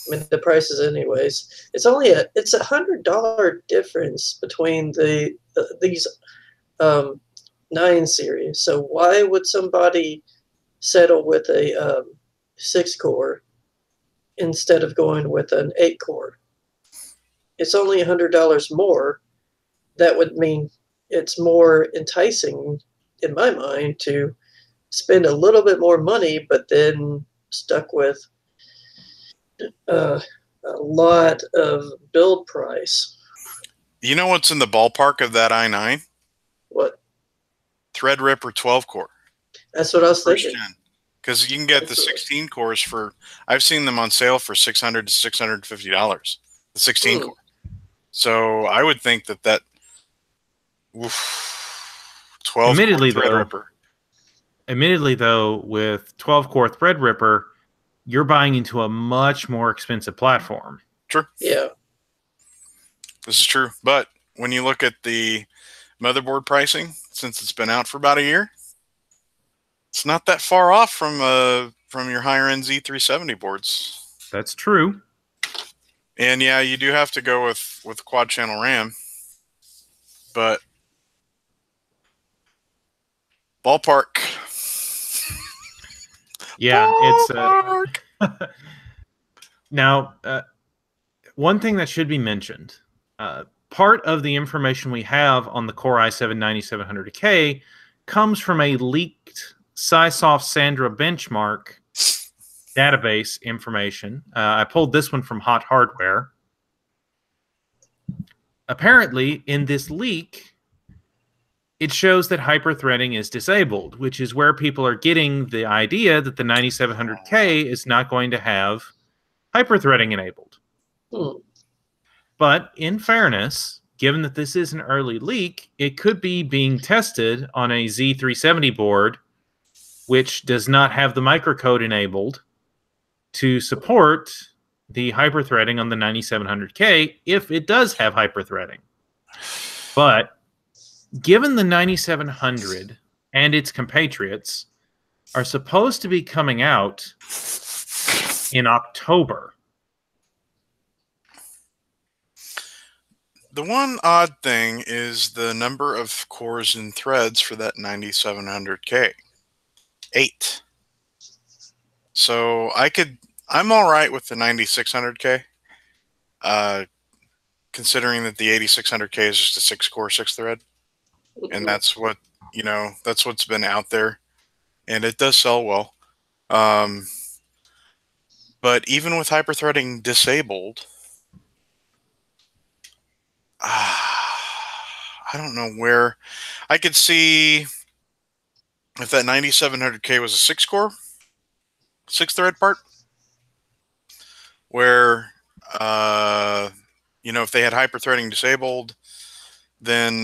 I mean, the prices, anyways. It's a $100 difference between these 9 series. So why would somebody settle with a 6-core instead of going with an 8-core? It's only $100 more. That would mean it's more enticing, in my mind, to spend a little bit more money, but then stuck with a lot of build price. You know what's in the ballpark of that i9? What? Threadripper 12-core. That's what I was thinking. Because you can get the 16 cores for, I've seen them on sale for $600 to $650. The 16 core. So I would think that 12 core Threadripper. Admittedly, though, with 12-core Threadripper, you're buying into a much more expensive platform. True. Yeah. This is true. But when you look at the motherboard pricing, since it's been out for about a year, it's not that far off from your higher end Z370 boards. That's true. And yeah, you do have to go with quad channel RAM, but ballpark. Yeah, ballpark. It's now one thing that should be mentioned. Part of the information we have on the Core i7-9700K comes from a leaked SciSoft Sandra benchmark database information. I pulled this one from Hot Hardware. Apparently, in this leak, it shows that hyperthreading is disabled, which is where people are getting the idea that the 9700K is not going to have hyperthreading enabled. But in fairness, given that this is an early leak, it could be being tested on a Z370 board, which does not have the microcode enabled to support the hyperthreading on the 9700K if it does have hyperthreading. But given the 9700 and its compatriots are supposed to be coming out in October. The one odd thing is the number of cores and threads for that 9700K. 8. So I'm all right with the 9600K, considering that the 8600K is just a 6-core, 6-thread, and that's what's been out there, and it does sell well. But even with hyperthreading disabled, I don't know where I could see if that 9700K was a 6-core, 6-thread part. you know, if they had hyperthreading disabled, then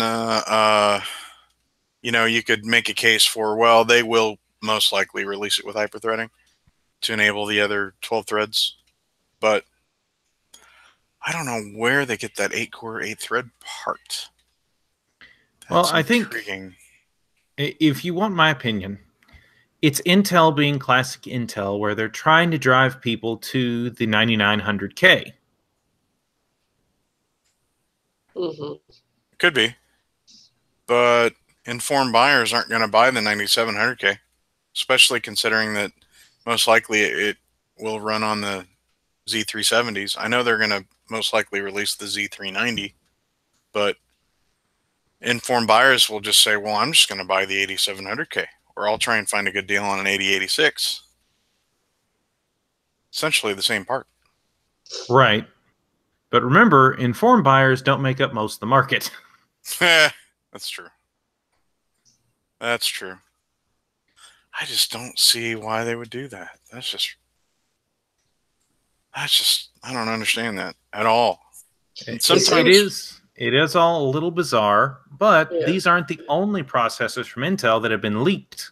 you know, you could make a case for, well, they will most likely release it with hyperthreading to enable the other 12 threads. But I don't know where they get that 8-core, 8-thread part. Well, That's I think intriguing. if you want my opinion, it's Intel being classic Intel, where they're trying to drive people to the 9900K. Mm-hmm. Could be. But informed buyers aren't going to buy the 9700K, especially considering that most likely it will run on the Z370s. I know they're going to most likely release the Z390, but informed buyers will just say, well, I'm just going to buy the 8700K, or I'll try and find a good deal on an 8086. Essentially the same part. Right. But remember, informed buyers don't make up most of the market. That's true. That's true. I just don't see why they would do that. That's just, I don't understand that at all. And sometimes It is all a little bizarre, but Yeah. these aren't the only processors from Intel that have been leaked.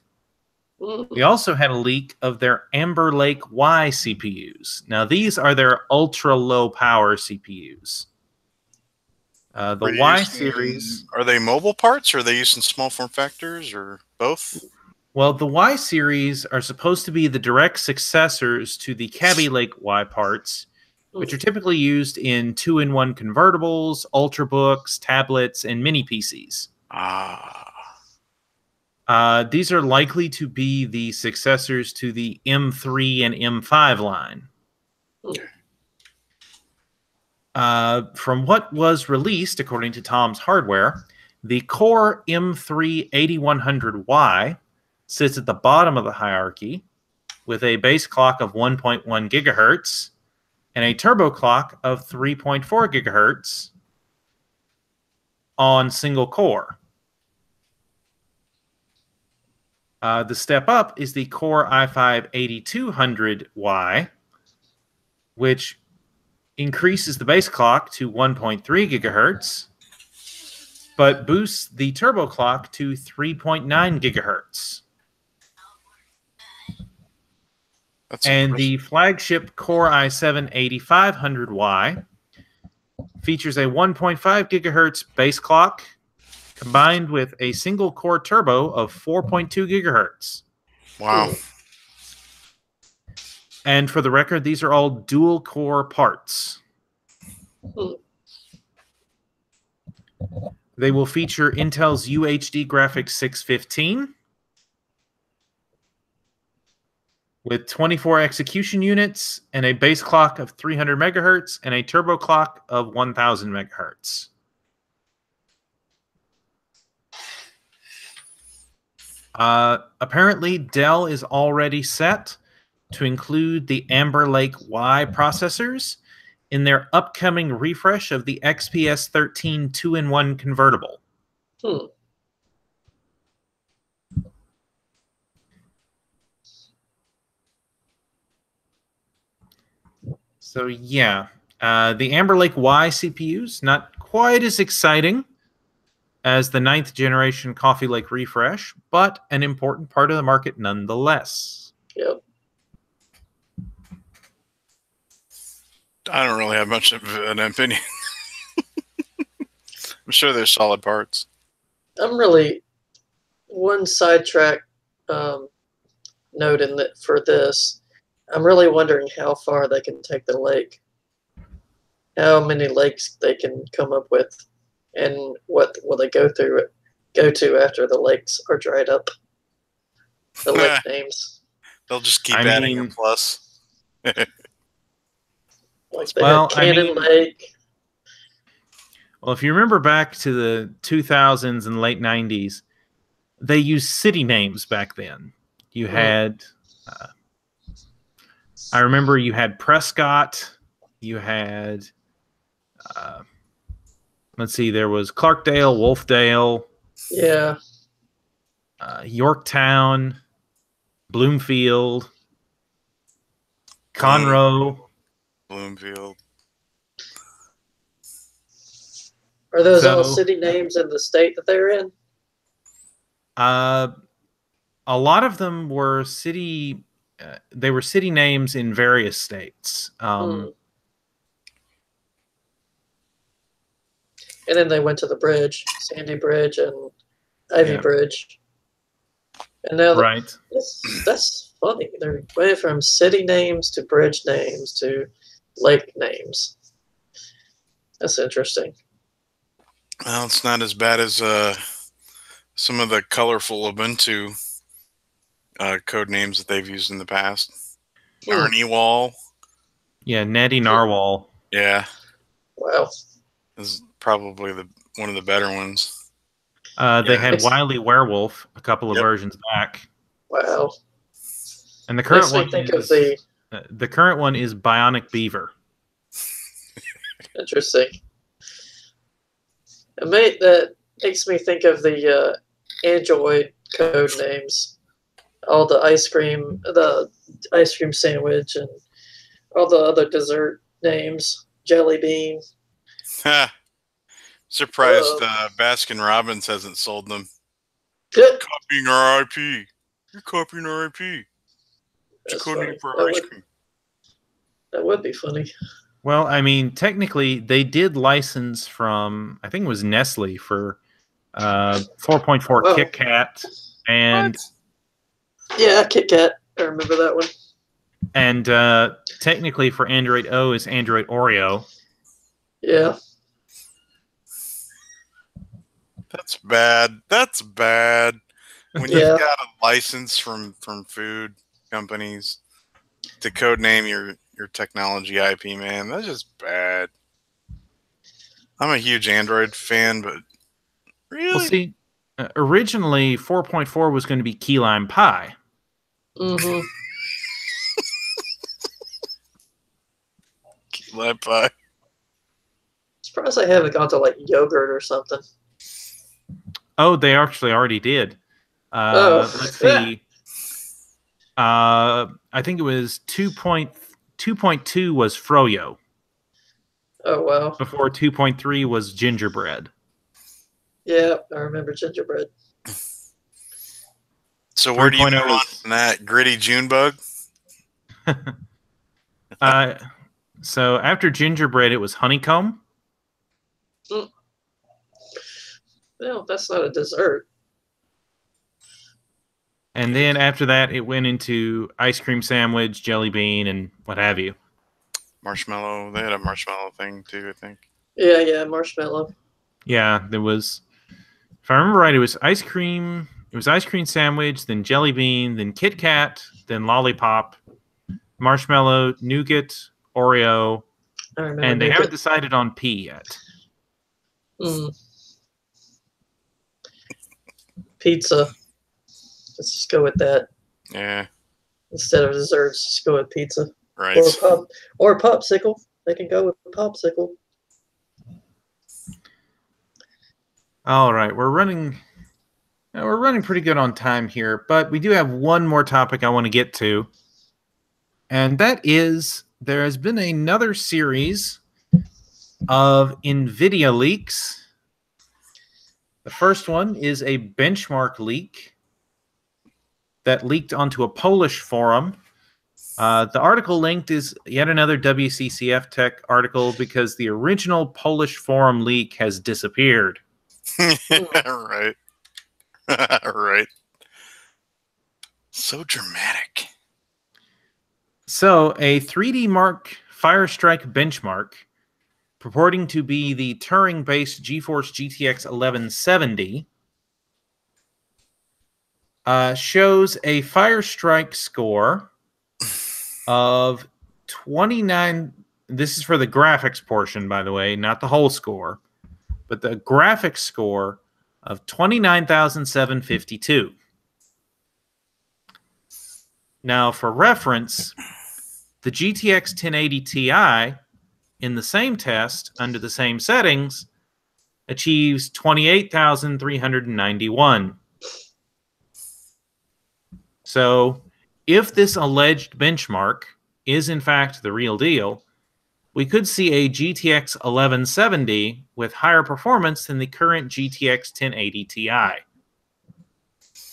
Mm-hmm. We also had a leak of their Amber Lake Y CPUs. Now, these are their ultra low power CPUs. The Y series. Are they mobile parts, or are they using small form factors, or both? Well, the Y series are supposed to be the direct successors to the Kaby Lake Y parts, which are typically used in 2-in-1 convertibles, ultrabooks, tablets, and mini PCs. These are likely to be the successors to the M3 and M5 line. From what was released, according to Tom's Hardware, the Core M3 8100Y sits at the bottom of the hierarchy with a base clock of 1.1 gigahertz and a turbo clock of 3.4 gigahertz on single core. The step up is the Core i5 8200Y, which increases the base clock to 1.3 gigahertz, but boosts the turbo clock to 3.9 gigahertz. And the flagship Core i7 8500Y features a 1.5 gigahertz base clock combined with a single core turbo of 4.2 gigahertz. Wow. And for the record, these are all dual core parts. They will feature Intel's UHD Graphics 615 with 24 execution units and a base clock of 300 megahertz and a turbo clock of 1000 megahertz. Apparently, Dell is already set to include the Amber Lake Y processors in their upcoming refresh of the XPS 13 2-in-1 convertible. So yeah, the Amber Lake Y CPUs, not quite as exciting as the 9th generation Coffee Lake refresh, but an important part of the market nonetheless. Yep. I don't really have much of an opinion. I'm sure there's solid parts. I'm really one sidetrack note in that for this. I'm really wondering how far they can take the lake, how many lakes they can come up with, and what will they go to after the lakes are dried up. The lake names. They'll just keep adding a plus. Like they had Cannon Lake. Well, if you remember back to the 2000s and late 90s, they used city names back then. You had, I remember you had Prescott, you had, let's see, there was Clarkdale, Wolfdale, yeah, Yorktown, Bloomfield, Conroe. Bloomfield. Are those all So, city names in the state that they're in? a lot of them were city. They were city names in various states. Hmm. And then they went to the bridge, Sandy Bridge and Ivy Yeah. Bridge. And now Right. that's funny. They're going from city names to bridge names to lake names. That's interesting. Well, it's not as bad as some of the colorful Ubuntu code names that they've used in the past. Narny Wall. Yeah, Nettie Narwhal. Yeah, Wow. is probably one of the better ones. They Yeah. had Wily Werewolf a couple of Yep. versions back, Wow. and the current Makes me one think is the current one is Bionic Beaver. interesting. That makes me think of the Android code names. All the ice cream sandwich, and all the other dessert names. Jelly bean. Surprised Baskin Robbins hasn't sold them. Good. Copying our IP. You're copying our IP. It's a code name for our ice cream. That would be funny. Well, I mean, technically, they did license from, I think it was Nestle for 4.4 Wow. Kit Kat and Yeah, Kit Kat. I remember that one. and technically for Android O is Android Oreo. Yeah. That's bad. That's bad. When Yeah. you've got a license from food companies to code name your technology IP, man, that's just bad. I'm a huge Android fan, but really? Well, see, originally 4.4 was going to be Key Lime Pie. Mm-hmm. Key Lime Pie. Surprised I haven't gone to like yogurt or something. Oh, they actually already did. Let's see. I think it was 2.2 was Froyo. Oh, wow. Before 2.3 was gingerbread. Yeah, I remember gingerbread. So where do you move 3.0 on from that? Gritty Junebug? So after gingerbread, it was honeycomb. No, that's not a dessert. And then after that, it went into ice cream sandwich, jelly bean, and what have you. Marshmallow. They had a marshmallow thing too, I think. Yeah, marshmallow. Yeah, there was. If I remember right, it was ice cream. It was ice cream sandwich, then jelly bean, then Kit Kat, then lollipop, marshmallow, nougat, Oreo, I remember. and they nougat. haven't decided on P yet. Pizza. Let's just go with that. Yeah. Instead of desserts, just go with pizza. Right. Or popsicle. They can go with popsicle. All right, we're running pretty good on time here, but we do have one more topic I want to get to, and that is there has been another series of Nvidia leaks. The first one is a benchmark leak that leaked onto a Polish forum. The article linked is yet another WCCF Tech article because the original Polish forum leak has disappeared. Right. Right. So dramatic. So, a 3D Mark Firestrike benchmark purporting to be the Turing-based GeForce GTX 1170 shows a Firestrike score of 29. This is for the graphics portion, by the way, not the whole score, but the graphics score of 29,752. Now, for reference, the GTX 1080 Ti in the same test under the same settings achieves 28,391. So, if this alleged benchmark is in fact the real deal, we could see a GTX 1170 with higher performance than the current GTX 1080 Ti.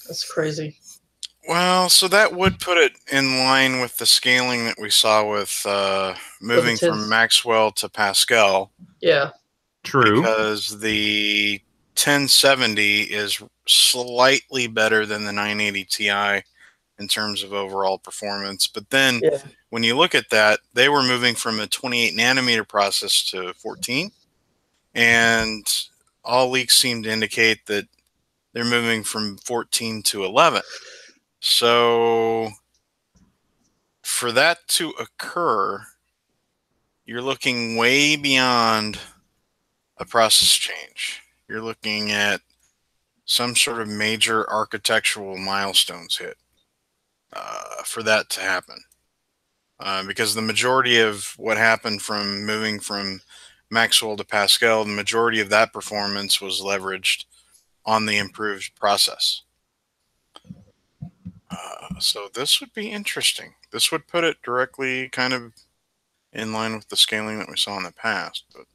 That's crazy. Well, so that would put it in line with the scaling that we saw with moving from Maxwell to Pascal. Yeah. True. Because the 1070 is slightly better than the 980 Ti in terms of overall performance. But then when you look at that, they were moving from a 28 nanometer process to 14. And all leaks seem to indicate that they're moving from 14 to 11. So for that to occur, you're looking way beyond a process change. You're looking at some sort of major architectural milestones hit for that to happen. Because the majority of what happened from moving from Maxwell to Pascal, the majority of that performance was leveraged on the improved process. So this would be interesting. This would put it directly kind of in line with the scaling that we saw in the past. But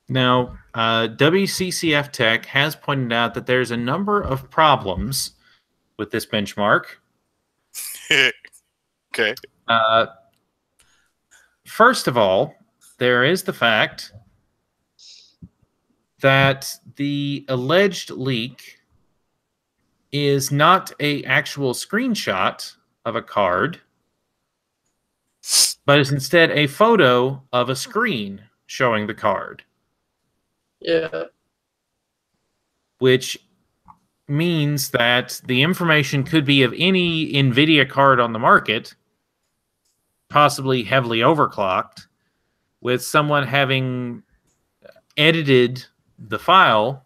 now, WCCF Tech has pointed out that there's a number of problems with this benchmark. Okay. First of all, there is the fact that the alleged leak is not an actual screenshot of a card, but is instead a photo of a screen showing the card. Yeah. Which means that the information could be of any Nvidia card on the market, possibly heavily overclocked, with someone having edited the file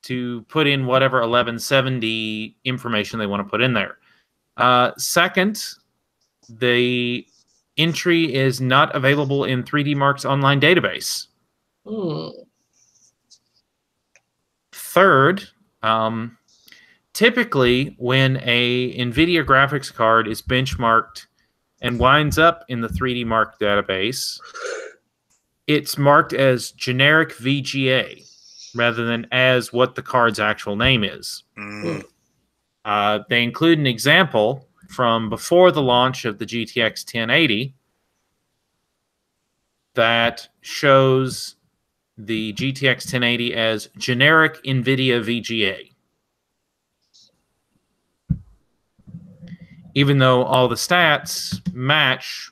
to put in whatever 1170 information they want to put in there. Second, the entry is not available in 3D Mark's online database. Third, typically when a NVIDIA graphics card is benchmarked and winds up in the 3D Mark database, it's marked as generic VGA rather than as what the card's actual name is. They include an example from before the launch of the GTX 1080 that shows the GTX 1080 as generic NVIDIA VGA. Even though all the stats match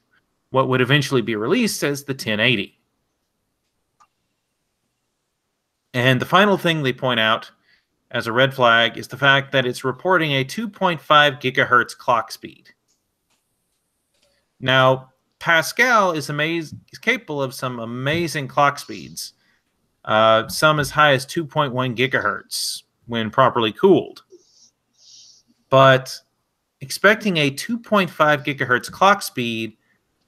what would eventually be released as the 1080. And the final thing they point out as a red flag is the fact that it's reporting a 2.5 gigahertz clock speed. Now, Pascal is capable of some amazing clock speeds, some as high as 2.1 gigahertz when properly cooled. But expecting a 2.5 gigahertz clock speed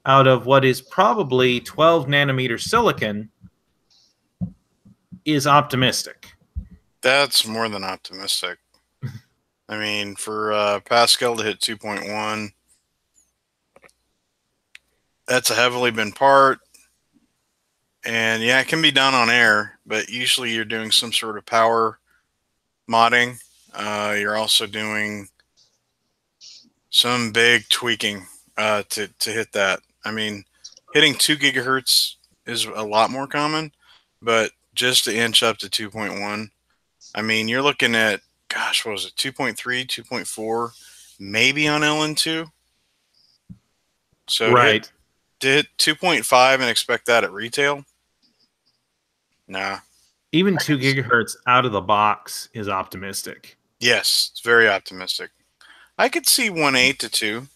out of what is probably 12 nanometer silicon is optimistic. That's more than optimistic. I mean, for Pascal to hit 2.1, that's a heavily bin part. And yeah, it can be done on air, but usually you're doing some sort of power modding. You're also doing some big tweaking to hit that. I mean, hitting 2 gigahertz is a lot more common, but just to inch up to 2.1, I mean, you're looking at, gosh, what was it, 2.3, 2.4, maybe on LN2? So right. To hit 2.5 and expect that at retail? Nah. Even 2 gigahertz out of the box is optimistic. Yes, it's very optimistic. I could see 1.8 to 2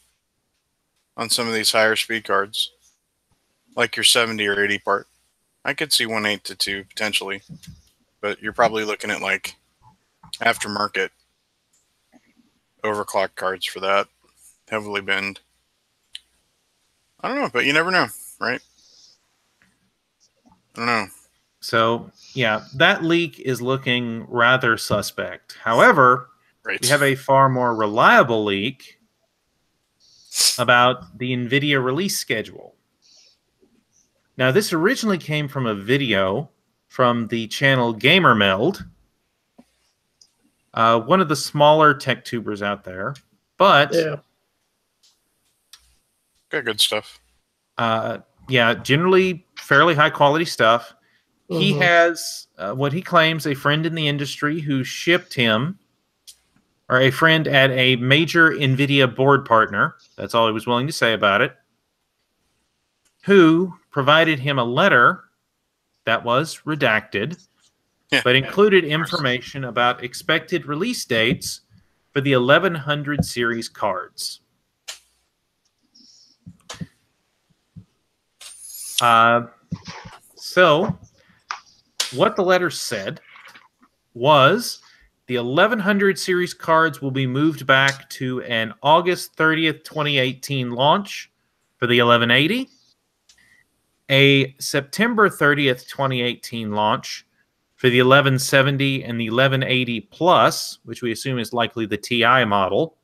on some of these higher speed cards, like your 70 or 80 part. I could see 1.8 to 2 potentially, but you're probably looking at like aftermarket overclock cards for that, heavily binned. I don't know, but you never know, right? I don't know. So, yeah, that leak is looking rather suspect. However, we have a far more reliable leak about the NVIDIA release schedule. Now, this originally came from a video from the channel GamerMeld, one of the smaller tech tubers out there, but Yeah. Got good stuff. yeah, generally fairly high quality stuff. He Mhm. has what he claims a friend in the industry who shipped him, or a friend at a major Nvidia board partner. That's all he was willing to say about it. Who provided him a letter that was redacted, Yeah. but included information about expected release dates for the 1100 series cards. So, what the letter said was the 1100 series cards will be moved back to an August 30th, 2018 launch for the 1180, a September 30th, 2018 launch for the 1170 and the 1180 Plus, which we assume is likely the TI model,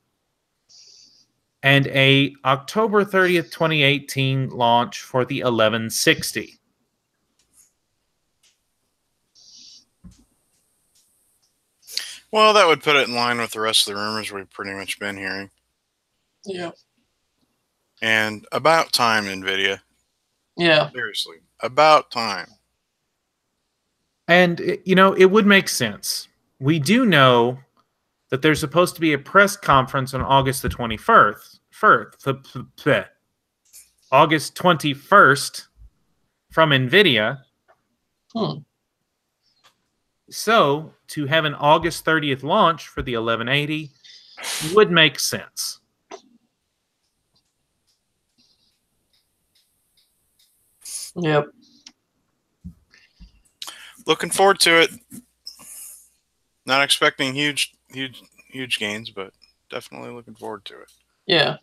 and a October 30th, 2018 launch for the 1160. Well, that would put it in line with the rest of the rumors we've pretty much been hearing. Yeah. And about time, Nvidia. Yeah. Seriously, about time. And, you know, it would make sense. We do know that there's supposed to be a press conference on August the 21st, August 21st from Nvidia. So to have an August 30th launch for the 1180 would make sense. Yep. Looking forward to it. Not expecting huge gains, but definitely looking forward to it. Yeah.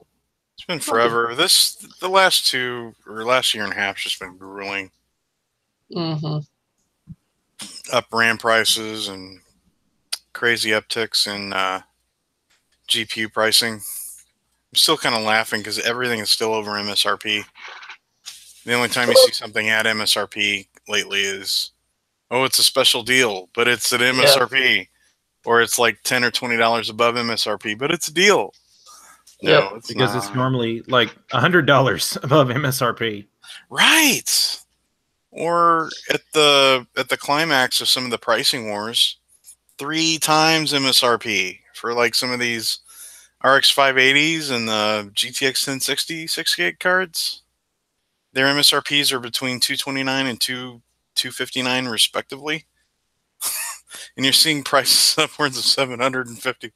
It's been forever. The last year and a half has just been grueling. Mm-hmm. Up RAM prices and crazy upticks in GPU pricing. I'm still kind of laughing because everything is still over MSRP. The only time you see something at MSRP lately is, oh, it's a special deal, but it's at MSRP. Yeah. Or it's like $10 or $20 above MSRP, but it's a deal. No, it's because not. It's normally like $100 above MSRP. Right. Or at the climax of some of the pricing wars, 3 times MSRP for like some of these RX 580s and the GTX 1060 6GB cards. Their MSRPs are between $229 and $259 respectively. And you're seeing prices upwards of $750.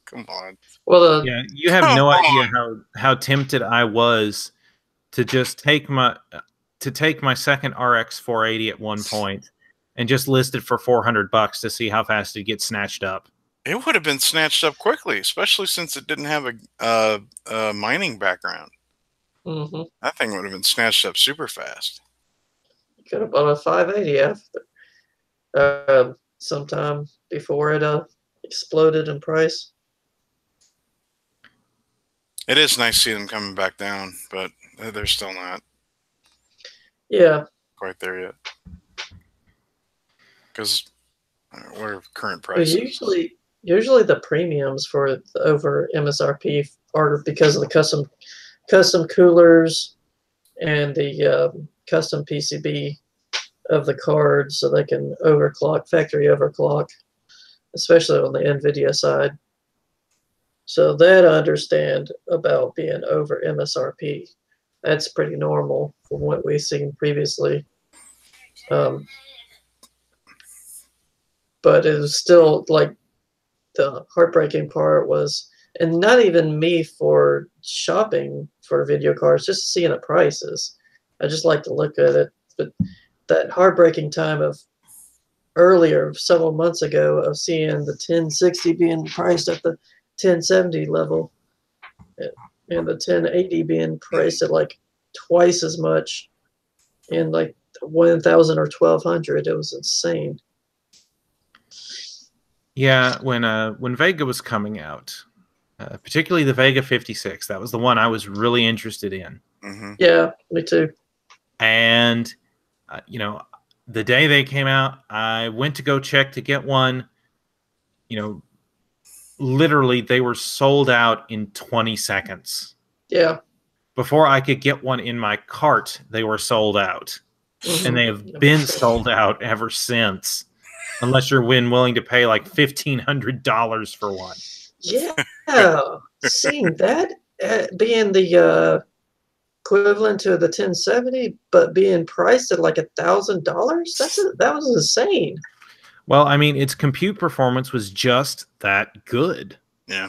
Come on. Well, yeah, you have no idea how tempted I was to just take my second RX 480 at one point and just list it for $400 to see how fast it gets snatched up. It would have been snatched up quickly, especially since it didn't have a mining background. Mm-hmm. That thing would have been snatched up super fast. You could have bought a 580 after sometime before it exploded in price. It is nice to see them coming back down, but they're still not. Yeah. Quite there yet. Because we're current prices. Usually the premiums for the over MSRP are because of the custom coolers and the custom PCB of the card, so they can factory overclock, especially on the Nvidia side. So that I understand about being over MSRP. That's pretty normal from what we've seen previously. But it was still like the heartbreaking part was, and not even me for shopping for video cards, just seeing the prices. I just like to look at it. But that heartbreaking time of earlier, several months ago, of seeing the 1060 being priced at the 1070 level and the 1080 being priced at like twice as much in like 1,000 or 1,200. It was insane. Yeah, when Vega was coming out, particularly the Vega 56, that was the one I was really interested in. Mm-hmm. Yeah, me too. And You know, the day they came out, I went to go check to get one. You know, literally they were sold out in 20 seconds. Yeah. Before I could get one in my cart, they were sold out. Mm-hmm. And they have been sold out ever since. Unless you're willing to pay like $1,500 for one. Yeah. Seeing that being the equivalent to the 1070, but being priced at like $1,000, that was insane. Well, I mean, its compute performance was just that good. Yeah.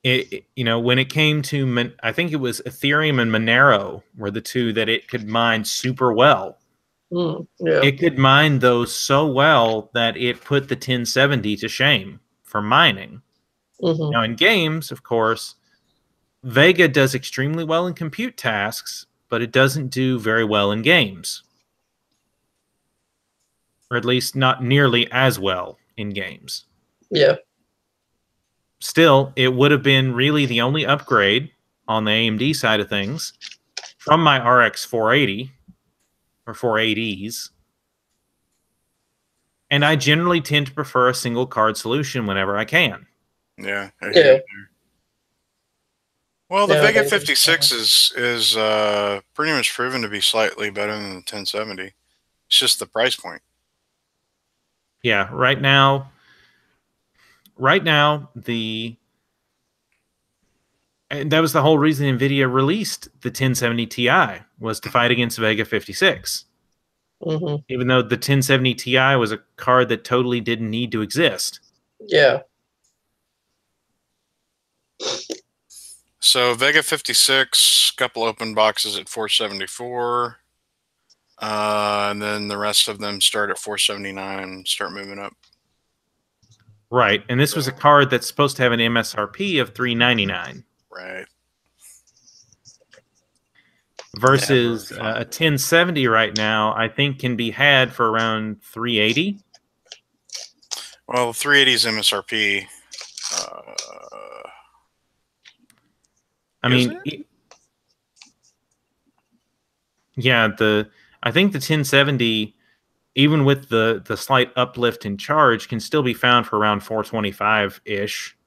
You know, when it came to, I think it was Ethereum and Monero were the two that it could mine super well. Yeah. It could mine those so well that it put the 1070 to shame for mining. Mm-hmm. Now, in games, of course, Vega does extremely well in compute tasks, but it doesn't do very well in games. Or at least not nearly as well in games. Yeah. Still, it would have been really the only upgrade on the AMD side of things from my RX 480 or 480s. And I generally tend to prefer a single card solution whenever I can. Yeah. Yeah. Well, the Vega 56 is pretty much proven to be slightly better than the 1070. It's just the price point. Yeah, right now, and that was the whole reason Nvidia released the 1070 Ti was to fight against Vega 56. Mm-hmm. Even though the 1070 Ti was a card that totally didn't need to exist. Yeah. So Vega 56, couple open boxes at 474. And then the rest of them start at 479 and start moving up. Right, and this was a card that's supposed to have an MSRP of $399. Right. Versus a 1070 right now, I think can be had for around $380. Well, 380's MSRP. I mean, yeah, I think the 1070, even with the slight uplift in charge, can still be found for around $425-ish.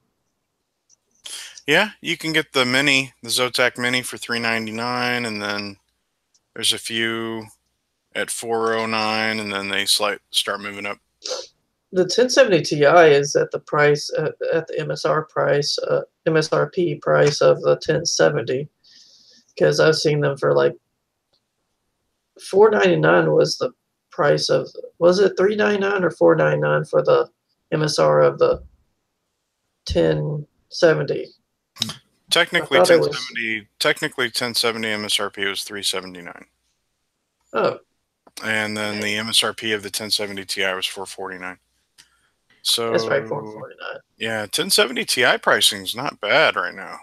Yeah, you can get the mini, the Zotac Mini for $399, and then there's a few at $409, and then they start moving up. The 1070 Ti is at the price at the MSRP price of the 1070, because I've seen them for like $499 was the price of, was it $399 or $499 for the MSR of the 1070? Technically 1070 MSRP was $379. Oh. And then the MSRP of the 1070 Ti was $449. So that's right, $449. Yeah, 1070 Ti pricing is not bad right now.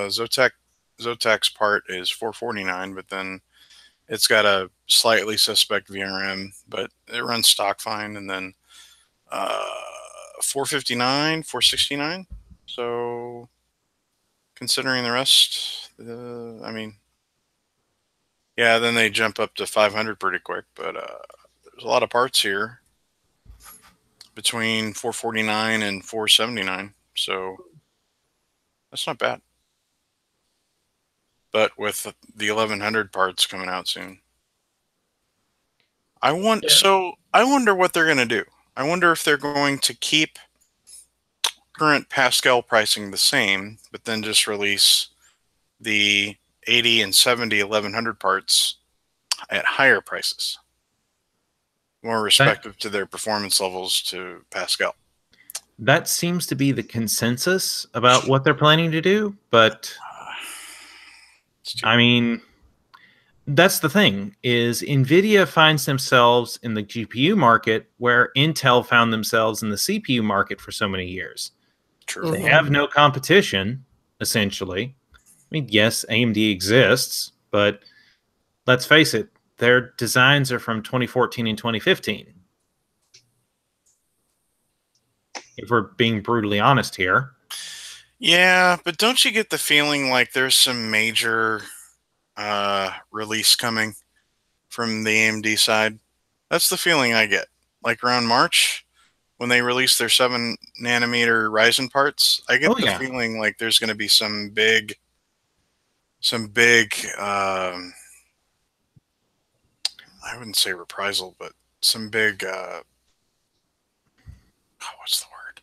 Zotac's part is $449, but then it's got a slightly suspect VRM, but it runs stock fine. And then $459, $469. So considering the rest, I mean, yeah, then they jump up to 500 pretty quick. But there's a lot of parts here between 449 and 479. So that's not bad. But with the 1100 parts coming out soon, I wonder what they're going to do. I wonder if they're going to keep current Pascal pricing the same, but then just release the 80 and 70 1100 parts at higher prices, more respective to their performance levels to Pascal. That seems to be the consensus about what they're planning to do, but I mean, that's the thing, is Nvidia finds themselves in the GPU market where Intel found themselves in the CPU market for so many years. True. They have no competition, essentially. I mean, yes, AMD exists, but let's face it, their designs are from 2014 and 2015. If we're being brutally honest here. Yeah, but don't you get the feeling like there's some major release coming from the AMD side. That's the feeling I get. Like around March, when they release their 7-nanometer Ryzen parts, I get Oh the yeah. feeling like there's going to be some big, I wouldn't say reprisal, but some big, what's the word?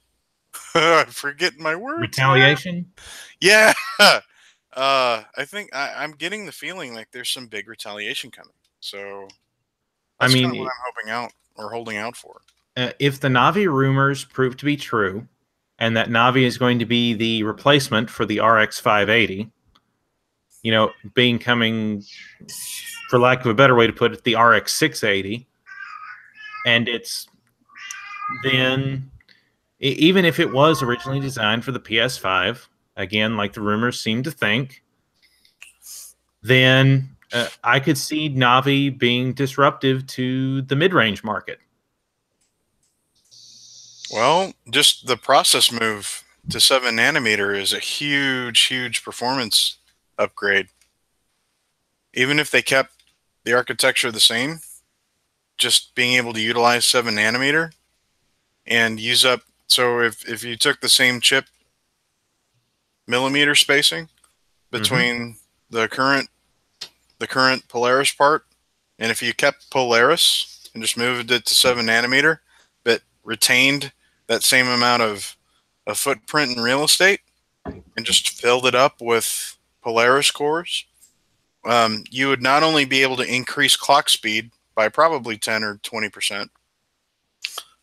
I'm forgetting my words. Retaliation. Yeah. I think I'm getting the feeling like there's some big retaliation coming. So I that's kind of mean, what I'm hoping out or holding out for. if the Navi rumors prove to be true, and that Navi is going to be the replacement for the RX 580, you know, being coming, for lack of a better way to put it, the RX 680, and it's then even if it was originally designed for the PS5, again, like the rumors seem to think, then I could see Navi being disruptive to the mid-range market. Well, just the process move to 7-nanometer is a huge, huge performance upgrade. Even if they kept the architecture the same, just being able to utilize 7-nanometer and use up. So if you took the same chip millimeter spacing between the current Polaris part, and if you kept Polaris and just moved it to 7-nanometer, but retained that same amount of footprint and real estate, and just filled it up with Polaris cores, you would not only be able to increase clock speed by probably 10 or 20%,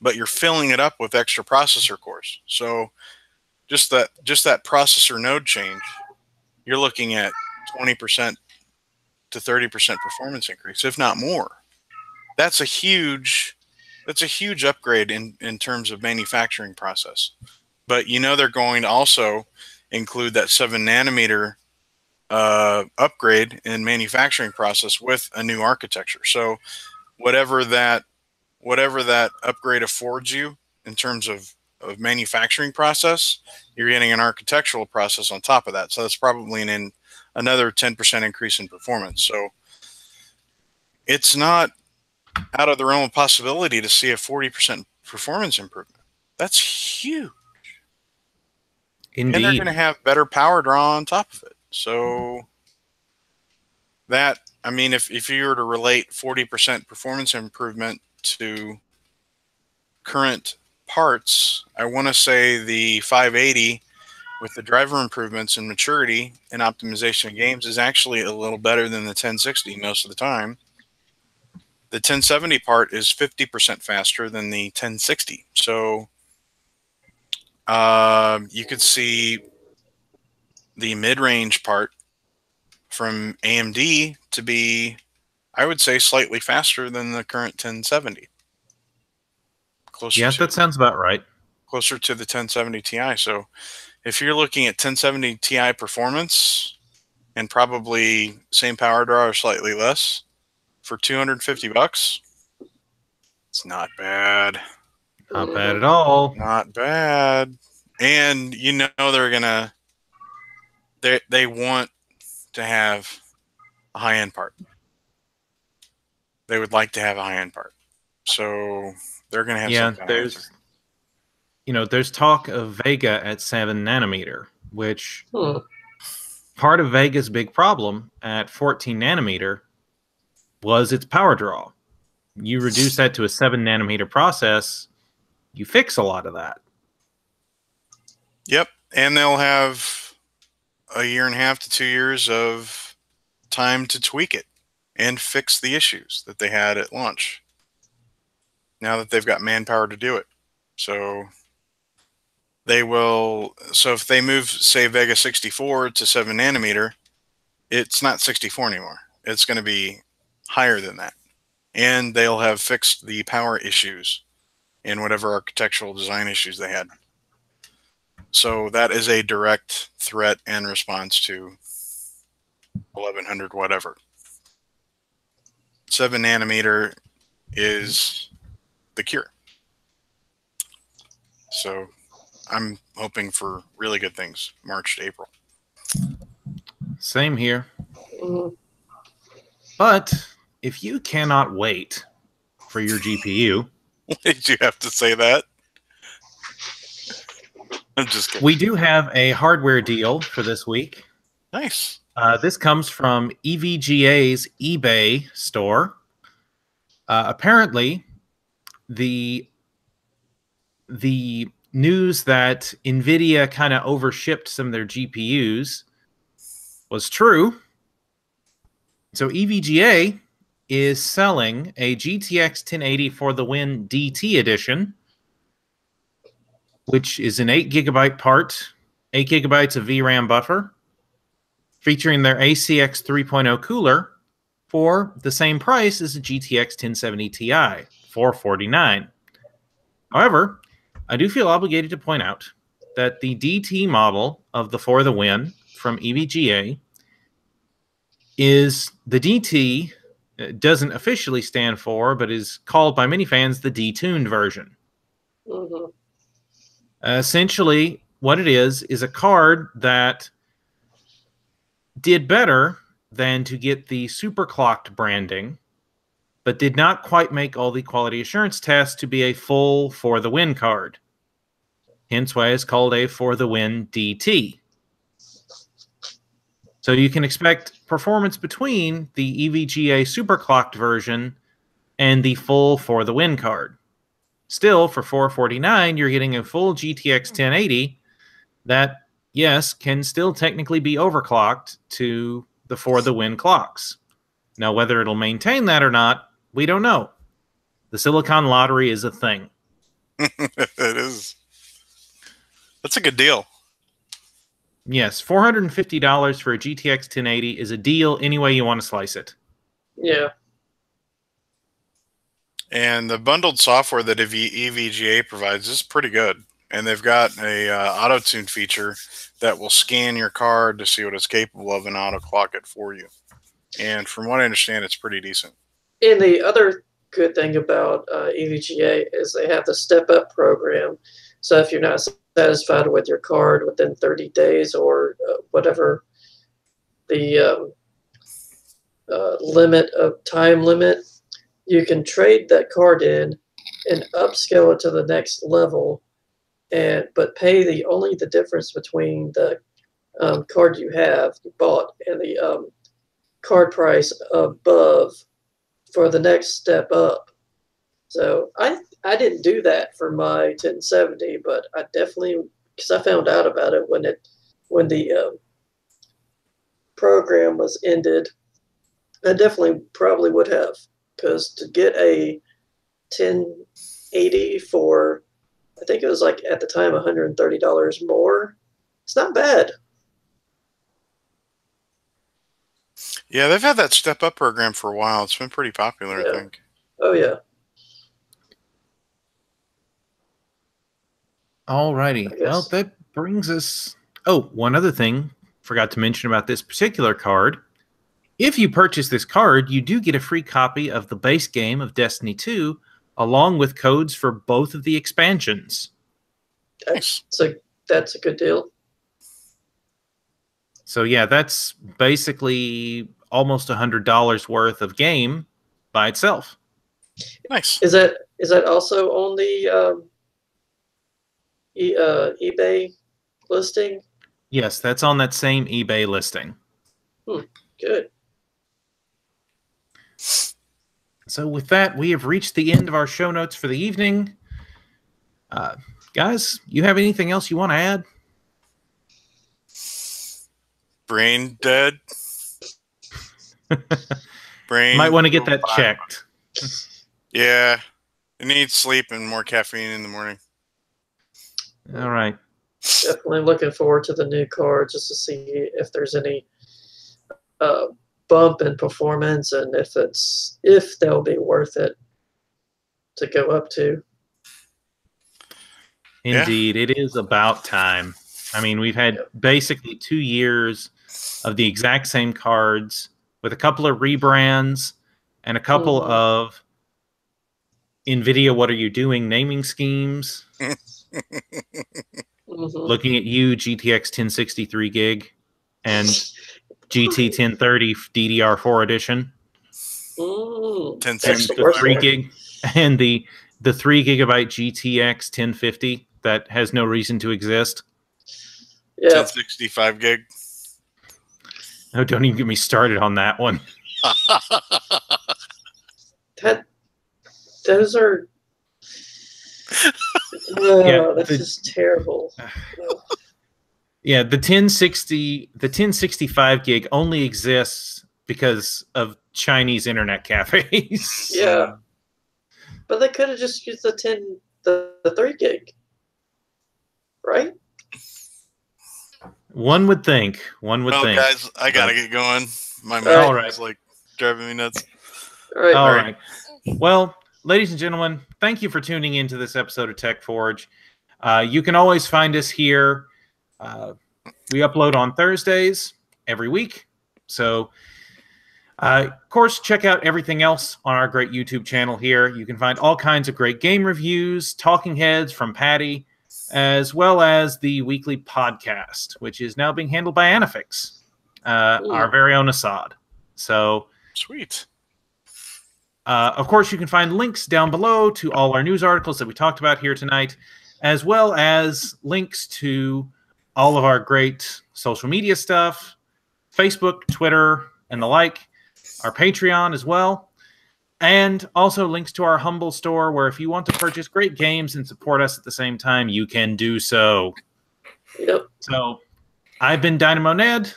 but you're filling it up with extra processor cores. So just that processor node change, you're looking at 20% to 30% performance increase, if not more. That's a huge upgrade in terms of manufacturing process. But you know they're going to also include that 7-nanometer upgrade in manufacturing process with a new architecture. So whatever that upgrade affords you in terms of manufacturing process, you're getting an architectural process on top of that. So that's probably another 10% increase in performance. So it's not out of the realm of possibility to see a 40% performance improvement. That's huge. Indeed. And they're going to have better power draw on top of it. So that, I mean, if you were to relate 40% performance improvement to current parts, I want to say the 580 with the driver improvements and maturity and optimization of games is actually a little better than the 1060 most of the time. The 1070 part is 50% faster than the 1060. So you could see the mid-range part from AMD to be, I would say, slightly faster than the current 1070. Yeah, that sounds about right. Closer to the 1070 Ti. So if you're looking at 1070 Ti performance and probably same power draw or slightly less for $250, it's not bad. Not bad at all. Not bad. And you know they want to have a high-end part. They would like to have a high-end part. So they're going to have some kind of answer. There's talk of Vega at 7-nanometer, which part of Vega's big problem at 14-nanometer was its power draw. You reduce that to a 7-nanometer process, you fix a lot of that. Yep, and they'll have a year and a half to 2 years of time to tweak it and fix the issues that they had at launch. Now that they've got manpower to do it. So they will, so if they move, say, Vega 64 to 7-nanometer, it's not 64 anymore. It's going to be higher than that. And they'll have fixed the power issues and whatever architectural design issues they had. So that is a direct threat and response to 1100 whatever. 7-nanometer is the cure. So I'm hoping for really good things March to April. Same here. But if you cannot wait for your GPU, Did you have to say that? I'm just kidding. we do have a hardware deal for this week. Nice. This comes from EVGA's eBay store. Apparently, the news that Nvidia kind of overshipped some of their GPUs was true. So EVGA is selling a GTX 1080 for the Win DT edition, which is an 8 gigabyte part, 8 gigabytes of VRAM buffer, featuring their ACX 3.0 cooler for the same price as a GTX 1070 Ti, $449. However, I do feel obligated to point out that the DT model of the For the Win from EVGA is the DT doesn't officially stand for, but is called by many fans the detuned version. Mm-hmm. Essentially, what it is a card that did better than to get the superclocked branding, but did not quite make all the quality assurance tests to be a full For the Win card. Hence why it's called a For the Win DT. So you can expect performance between the EVGA superclocked version and the full For the Win card. Still, for $449, you're getting a full GTX 1080 that, yes, can still technically be overclocked to the For the Win clocks. Now, whether it'll maintain that or not, we don't know. The Silicon Lottery is a thing. It is. That's a good deal. Yes, $450 for a GTX 1080 is a deal any way you want to slice it. Yeah. And the bundled software that EVGA provides is pretty good. And they've got a auto-tune feature that will scan your card to see what it's capable of and auto-clock it for you. And from what I understand, it's pretty decent. And the other good thing about EVGA is they have the step-up program. So if you're not satisfied with your card within 30 days or whatever the time limit, you can trade that card in and upscale it to the next level, but pay only the difference between the card you bought and the card price above for the next step up. So I didn't do that for my 1070, but I definitely, because I found out about it when the program was ended. I definitely probably would have, because to get a 1080 for, I think it was like at the time $130 more, it's not bad. Yeah, they've had that step up program for a while. It's been pretty popular, Yeah. I think. Oh yeah. Alrighty. Well, that brings us... Oh, one other thing forgot to mention about this particular card. If you purchase this card, you do get a free copy of the base game of Destiny 2, along with codes for both of the expansions. Nice. So that's a good deal. So yeah, that's basically almost $100 worth of game by itself. Nice. Is that also on the eBay listing? Yes, that's on that same eBay listing. Good. So with that, we have reached the end of our show notes for the evening. Guys, you have anything else you want to add? Brain dead. Brain. Might want to get that checked. Yeah. It needs sleep and more caffeine in the morning. All right. Definitely looking forward to the new card just to see if there's any bump in performance and if they'll be worth it to go up to. Indeed, It is about time. I mean, we've had basically 2 years of the exact same cards with a couple of rebrands and a couple of Nvidia, what are you doing naming schemes. Looking at you, GTX 1063 gig and GT 1030 DDR4 edition. Mm, and 1060. the 3 gig and the 3 gigabyte GTX 1050 that has no reason to exist. Yeah. 1065 gig. No, don't even get me started on that one. Those are. Yeah, That's just terrible. Yeah, the 1065 gig only exists because of Chinese internet cafes. Yeah, but they could have just used the 3 gig, right? One would think. One would think. Guys, I gotta get going. My All mouth is like driving me nuts. All right. Well, ladies and gentlemen, thank you for tuning into this episode of TechForge. You can always find us here. We upload on Thursdays every week. So, of course, check out everything else on our great YouTube channel here. You can find all kinds of great game reviews, talking heads from Patty, as well as the weekly podcast, which is now being handled by Anifix, our very own Assad. So, sweet. Of course, you can find links down below to all our news articles that we talked about here tonight, as well as links to all of our great social media stuff, Facebook, Twitter, and the like, our Patreon as well, and also links to our humble store where if you want to purchase great games and support us at the same time, you can do so. Yep. So, I've been Dynamo Ned,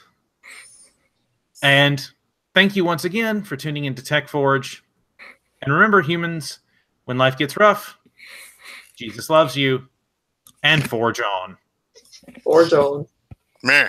and thank you once again for tuning into TechForge. And remember, humans, when life gets rough, Jesus loves you, and forge on. Forge on. Meh.